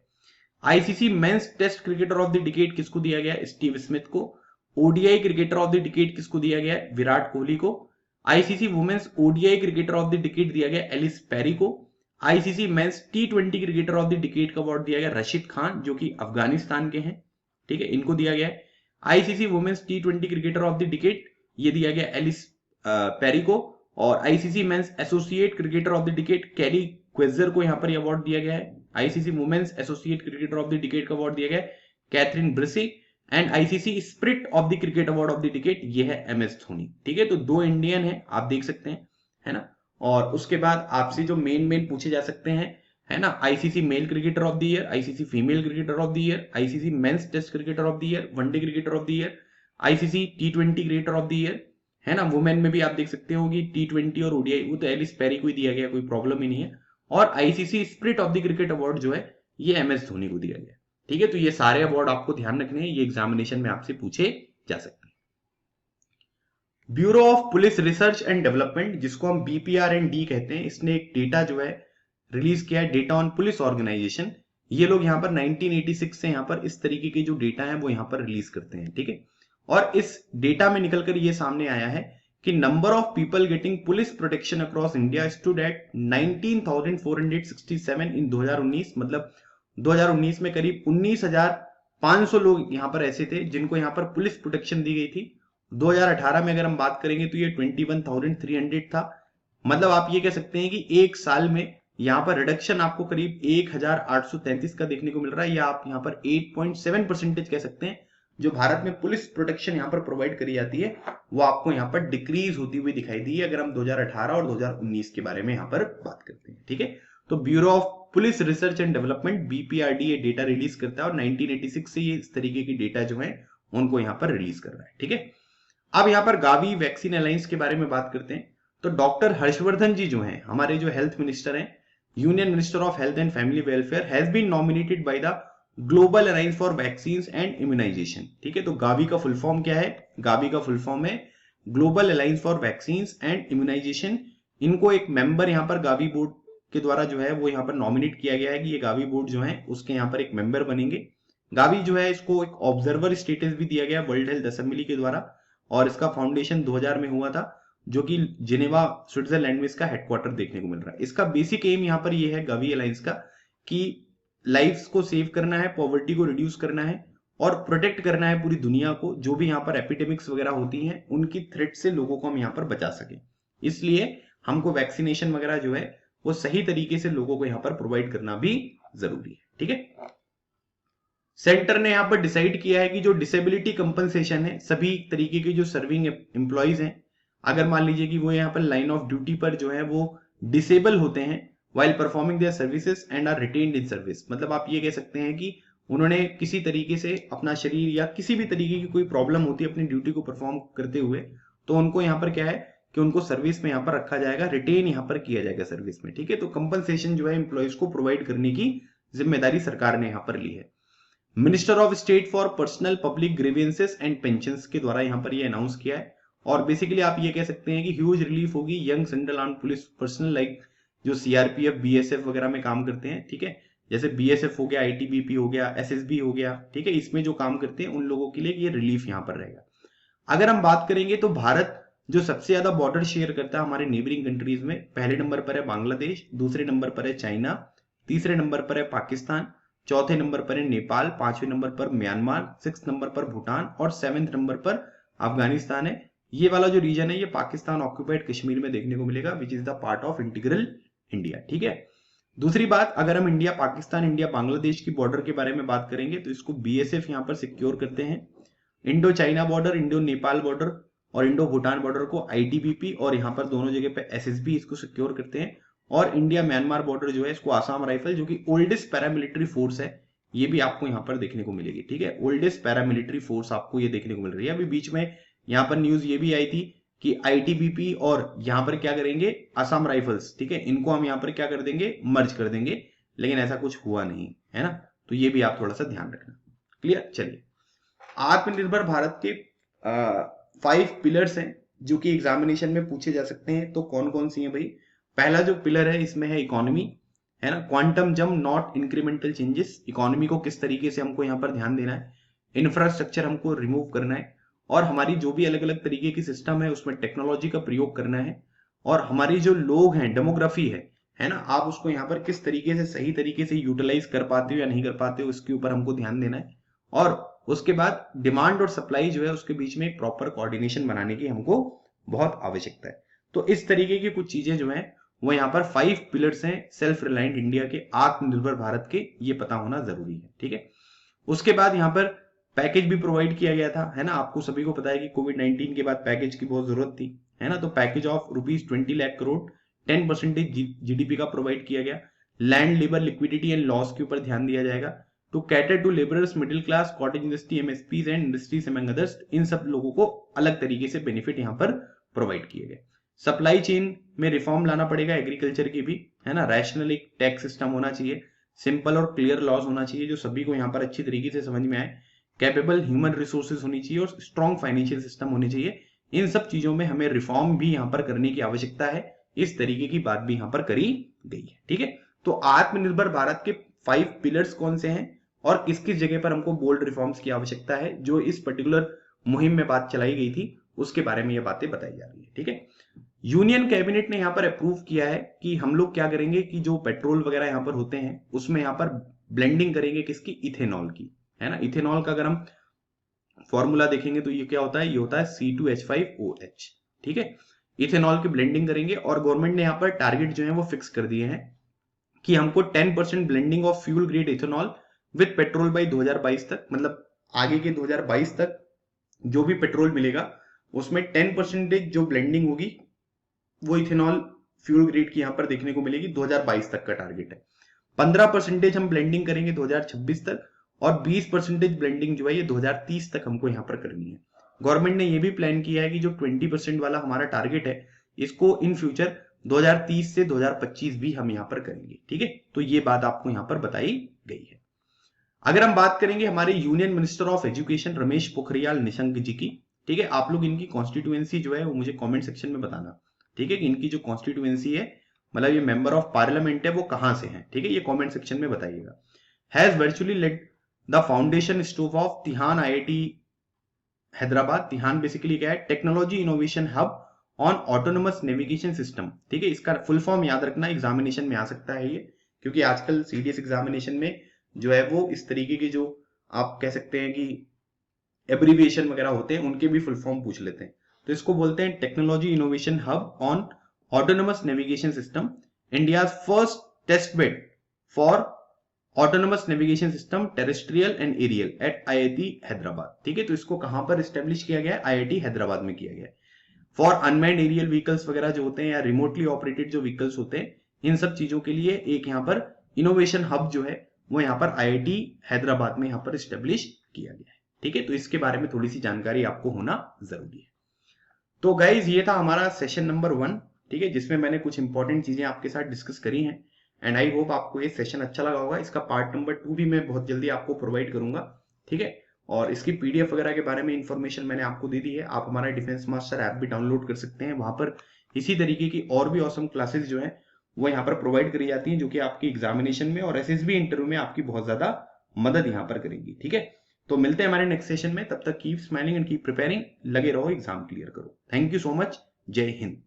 ICC men's test cricketer of the decade किसको दिया गया है, स्टीव स्मिथ को। ODI cricketer of the decade किसको दिया गया है, विराट कोहली को। ICC women's ODI cricketer of the decade दिया गया एलिस पेरी को। आईसीसी मेंस टी20 क्रिकेटर ऑफ द डिकेड का अवार्ड दिया गया रशीद खान, जो कि अफगानिस्तान के हैं, ठीक है, इनको दिया गया है। आईसीसी वुमेन्स टी20 क्रिकेटर ऑफ द डिकेड ये दिया गया एलिस पेरी को। और ICC men's associate cricketer of the decade Kyle Coetzer को यहां पर अवार्ड दिया गया है। ICC women's associate cricketer of the decade का अवार्ड दिया गया Kathryn Bryce. And ICC spirit of the cricket award of the decade ये है एमएस धोनी, ठीक है। तो 2 इंडियन है, आप देख सकते हैं, है ना। और उसके बाद आपसे जो मेन पूछे जा सकते हैं, है ना, ICC male cricketer of the year, ICC female cricketer of the year, ICC men's test cricketer of the year, one day cricketer of the year, ICC टी20 क्रिकेटर ऑफ द ईयर, है ना। वुमेन में भी आप देख सकते हो कि टी20 और ओडीआई, वो तो एलिस पेरी को ही दिया गया, कोई प्रॉब्लम ही नहीं है। और ICC spirit of the cricket award जो है ये एमएस धोनी को दिया गया, ठीक है। तो ये सारे अवार्ड आपको ध्यान रखने हैं, ये एग्जामिनेशन में आपसे पूछे जा सकते हैं। Bureau of police research and development, जिसको हम BPR&D कहते हैं, इसने एक डेटा जो है रिलीज किया है, डेटा ऑन पुलिस ऑर्गेनाइजेशन। ये लोग यहाँ पर 1986 से यहाँ पर इस तरीके के जो डेटा है वो यहाँ पर रिलीज करते हैं, ठीक है। और इस डेटा में निकलकर ये सामने आया है कि number of people getting police protection across India stood at 19,467 इन 2019। मतलब 2019 में करीब 19,500 लोग यहाँ पर ऐसे थे जिनको यहाँ पर पुलिस प्रोटेक्शन दी गई थी। 2018 में अगर हम बात करेंगे तो ये 21,300 था। मतलब आप ये कह सकते हैं कि एक साल में यहाँ पर रिडक्शन आपको करीब 1,833 का देखने को मिल रहा है, या आप यहाँ पर 8.7% कह सकते हैं। जो भारत में पुलिस प्रोटेक्शन यहाँ पर प्रोवाइड करी जाती है वो आपको यहाँ पर डिक्रीज होती हुई दिखाई दी है, अगर हम 2018 और 2019 के बारे में यहाँ पर बात करते हैं, ठीक है। तो bureau of police research and development BPRD ये डेटा रिलीज करता है, और 1986 से ये इस तरीके की डेटा जो है उनको यहाँ पर रिलीज कर रहा है, ठीक है। अब यहाँ पर गावी वैक्सीन अलायंस के बारे में बात करते हैं। तो डॉक्टर हर्षवर्धन जी जो हैं, हमारे जो हेल्थ मिनिस्टर हैं, union minister of health and family welfare, has been nominated by the global alliance for vaccines and immunisation, ठीक है। तो गावी का फुल फॉर्म क्या है, गावी का फुल फॉर्म है global alliance for vaccines and immunisation. इनको एक मेंबर यहाँ पर गावी बोर्ड के द्वारा जो है वो यहाँ पर नॉमिनेट किया गया है कि ये गावी बोर्ड जो है उसके यहाँ पर एक मेंबर बनेंगे। गावी जो है इसको एक ऑब्जर्वर स्टेटस भी दिया गया वर्ल्ड हेल्थ असेंबली के द्वारा, और इसका फाउंडेशन 2000 में हुआ था, जो कि जिनेवा स्विट्जरलैंड में इसका हेडक्वार्टर देखने को मिल रहा है। इसका बेसिक एम यहाँ पर ये है गावी अलायंस का कि लाइफ्स को सेव करना है, पॉवर्टी को रिड्यूस करना है और प्रोटेक्ट करना है पूरी दुनिया को। जो भी यहाँ पर एपिडेमिक्स वगैरह होती हैं उनकी थ्रेट से लोगों को हम यहाँ पर बचा सके, इसलिए हमको वैक्सीनेशन वगैरह जो है वो सही तरीके से लोगों को यहाँ पर प्रोवाइड करना भी जरूरी है, ठीक है। सेंटर ने यहाँ पर डिसाइड किया है कि जो डिसेबिलिटी कंपनसेशन है, सभी तरीके के जो सर्विंग एम्प्लॉइज हैं, अगर मान लीजिए कि वो यहाँ पर लाइन ऑफ ड्यूटी पर जो है वो डिसेबल होते हैं while performing their services and are retained in service, मतलब आप ये कह सकते हैं कि उन्होंने किसी तरीके से अपना शरीर या किसी भी तरीके की कोई प्रॉब्लम होती है अपनी ड्यूटी को परफॉर्म करते हुए, तो उनको यहाँ पर क्या है कि उनको सर्विस में यहाँ पर रखा जाएगा, रिटेन यहाँ पर किया जाएगा सर्विस में, ठीक है। तो कंपनसेशन जो है एम्प्लॉइज को प्रोवाइड करने की जिम्मेदारी सरकार ने यहाँ पर ली है। Minister of state for personnel public grievances and pensions के द्वारा यहाँ पर ये अनाउंस किया है, और बेसिकली आप ये कह सकते हैं कि ह्यूज रिलीफ होगी young central arm police personal, like जो CRPF BSF वगैरह में काम करते हैं, ठीक है, जैसे BSF हो गया, ITBP हो गया, SSB हो गया, ठीक है, इसमें जो काम करते हैं उन लोगों के लिए ये रिलीफ यहाँ पर रहेगा। अगर हम बात करेंगे तो भारत जो सबसे ज्यादा बॉर्डर शेयर करता है हमारे नेबरिंग कंट्रीज में, पहले नंबर पर है बांग्लादेश, दूसरे नंबर पर है चाइना, तीसरे नंबर पर है पाकिस्तान, चौथे नंबर पर है नेपाल, पांचवें नंबर पर म्यांमार, 6th नंबर पर भूटान और 7th नंबर पर अफगानिस्तान है। ये वाला जो रीजन है ये पाकिस्तान ऑक्यूपाइड कश्मीर में देखने को मिलेगा, which is the part of integral India, ठीक है। दूसरी बात, अगर हम इंडिया पाकिस्तान, इंडिया बांग्लादेश की बॉर्डर के बारे में बात करेंगे तो इसको BSF यहाँ पर सिक्योर करते हैं। Indo China border, Indo Nepal border और इंडो भूटान बॉर्डर को ITBP और यहाँ पर दोनों जगह पे SSB इसको सिक्योर करते हैं। और इंडिया म्यांमार बॉर्डर जो है इसको आसाम राइफल, जो कि ओल्डेस्ट पैरामिलिट्री फोर्स है, ये भी आपको यहाँ पर देखने को मिलेगी। ठीक है, ओल्डेस्ट पैरामिलिट्री फोर्स आपको ये देखने को मिल रही है। अभी बीच में यहाँ पर न्यूज ये भी आई थी कि आईटीबीपी और यहाँ पर क्या करेंगे, असम राइफल्स, ठीक है, इनको हम यहाँ पर क्या कर देंगे, मर्ज कर देंगे, लेकिन ऐसा कुछ हुआ नहीं है ना। तो ये भी आप थोड़ा सा ध्यान रखना। क्लियर। चलिए, आत्मनिर्भर भारत के 5 पिलर्स हैं जो कि एग्जामिनेशन में पूछे जा सकते हैं। तो कौन कौन सी है भाई? पहला जो पिलर है इसमें है इकोनॉमी, है ना, quantum jump not incremental changes. Economy को किस तरीके से हमको यहाँ पर ध्यान देना है, इंफ्रास्ट्रक्चर हमको रिमूव करना है, और हमारी जो भी अलग अलग तरीके की सिस्टम है उसमें टेक्नोलॉजी का प्रयोग करना है, और हमारी जो लोग हैं, डेमोग्राफी है ना, आप उसको यहाँ पर किस तरीके से सही तरीके से यूटिलाइज कर पाते हो या नहीं कर पाते हो, इसके ऊपर हमको ध्यान देना है। और उसके बाद डिमांड और सप्लाई जो है उसके बीच में एक प्रॉपर कोऑर्डिनेशन बनाने की हमको बहुत आवश्यकता है। तो इस तरीके की कुछ चीजें जो है वो यहाँ पर 5 पिलर्स हैं सेल्फ रिलायंट इंडिया के, आत्मनिर्भर भारत के, ये पता होना जरूरी है। ठीक है, उसके बाद यहाँ पर पैकेज भी प्रोवाइड किया गया था, है ना। आपको सभी को पता है कि कोविड-19 के बाद पैकेज की बहुत जरूरत थी, है ना। तो package of ₹20 lakh crore 10% GDP का प्रोवाइड किया गया। Land, labour, liquidity and laws के ऊपर ध्यान दिया जाएगा to cater to labourers, middle class, cottage industry, MSPs and industries among others. इन सब लोगों को अलग तरीके से बेनिफिट यहाँ पर प्रोवाइड किए गए। सप्लाई चेन में रिफॉर्म लाना पड़ेगा, एग्रीकल्चर की भी, है ना। रैशनल एक टैक्स सिस्टम होना चाहिए, सिंपल और क्लियर लॉज होना चाहिए जो सभी को यहाँ पर अच्छी तरीके से समझ में आए, कैपेबल ह्यूमन रिसोर्सेज होनी चाहिए और स्ट्रॉन्ग फाइनेंशियल सिस्टम होनी चाहिए। इन सब चीजों में हमें रिफॉर्म भी यहाँ पर करने की आवश्यकता है। इस तरीके की बात भी यहाँ पर करी गई है। ठीक है, तो आत्मनिर्भर भारत के 5 पिलर्स कौन से हैं और किस किस जगह पर हमको बोल्ड रिफॉर्म्स की आवश्यकता है, जो इस पर्टिकुलर मुहिम में बात चलाई गई थी, उसके बारे में ये बातें बताई जा रही है। ठीक है, यूनियन कैबिनेट ने यहाँ पर अप्रूव किया है कि हम लोग क्या करेंगे कि जो पेट्रोल वगैरह यहाँ पर होते हैं उसमें यहाँ पर ब्लेंडिंग करेंगे, किसकी, इथेनॉल की, है ना। इथेनॉल का अगर हम फॉर्मूला देखेंगे तो ये क्या होता है, ये होता है C2H5OH। ठीक है, इथेनॉल की ब्लेंडिंग करेंगे, और गवर्नमेंट ने यहाँ पर टारगेट जो है वो फिक्स कर दिए हैं कि हमको 10% blending of fuel grade ethanol with petrol by 2022 तक, मतलब आगे के 2022 तक जो भी पेट्रोल मिलेगा उसमें 10% जो ब्लेंडिंग होगी वो इथेनॉल फ्यूल ग्रेड की यहाँ पर देखने को मिलेगी। 2022 तक का टारगेट है। 15% हम ब्लेंडिंग करेंगे 2026 तक, और 20% ब्लेंडिंग जो है ये 2030 तक हमको यहाँ पर करनी है। गवर्नमेंट ने ये भी प्लान किया है कि जो 20% वाला हमारा टारगेट है इसको इन फ्यूचर 2030 से 2025 भी हम यहाँ पर करेंगे। ठीक है, तो ये बात आपको यहाँ पर बताई गई है। अगर हम बात करेंगे हमारे union minister of education Ramesh Pokhriyal Nishank ji की, ठीक है, आप लोग इनकी कॉन्स्टिट्यूएंसी जो है वो मुझे कॉमेंट सेक्शन में बताना। ठीक है, कि इनकी जो कॉन्स्टिट्यूएंसी है, मतलब ये मेंबर ऑफ पार्लियामेंट है, वो कहां से है। ठीक है, ये कमेंट सेक्शन में बताइएगा। Has virtually laid the foundation stone of TiHAN IIT Hyderabad. TiHAN basically क्या है, technology innovation hub on autonomous navigation system. ठीक है, इसका फुल फॉर्म याद रखना, एग्जामिनेशन में आ सकता है ये, क्योंकि आजकल सीडीएस एग्जामिनेशन में जो है वो इस तरीके की जो आप कह सकते हैं कि एब्रीविएशन वगैरह होते हैं उनके भी फुल फॉर्म पूछ लेते हैं। तो इसको बोलते हैं technology innovation hub on autonomous navigation system, India first test bed for autonomous navigation system terrestrial and aerial at IIT Hyderabad. ठीक है, तो इसको कहां पर एस्टेब्लिश किया गया है, आईआईटी हैदराबाद में किया गया है। फॉर अनमैन्ड एरियल व्हीकल्स वगैरह जो होते हैं या रिमोटली ऑपरेटेड जो व्हीकल्स होते हैं, इन सब चीजों के लिए एक यहाँ पर इनोवेशन हब जो है वो यहाँ पर आईआईटी हैदराबाद में यहाँ पर एस्टेब्लिश किया गया है। ठीक है, तो इसके बारे में थोड़ी सी जानकारी आपको होना जरूरी है। तो गाइज ये था हमारा सेशन नंबर 1, ठीक है, जिसमें मैंने कुछ इंपॉर्टेंट चीजें आपके साथ डिस्कस करी हैं, एंड आई होप आपको ये सेशन अच्छा लगा होगा। इसका पार्ट नंबर 2 भी मैं बहुत जल्दी आपको प्रोवाइड करूंगा। ठीक है, और इसकी पीडीएफ वगैरह के बारे में इंफॉर्मेशन मैंने आपको दे दी है। आप हमारा डिफेंस मास्टर ऐप भी डाउनलोड कर सकते हैं, वहां पर इसी तरीके की और भी ऑसम क्लासेस जो है वो यहाँ पर प्रोवाइड करी जाती हैं, जो कि आपकी एग्जामिनेशन में और एसएसबी इंटरव्यू में आपकी बहुत ज्यादा मदद यहाँ पर करेंगी। ठीक है, तो मिलते हैं हमारे नेक्स्ट सेशन में, तब तक keep smiling and keep preparing, लगे रहो, एग्जाम क्लियर करो। थैंक यू सो मच, जय हिंद।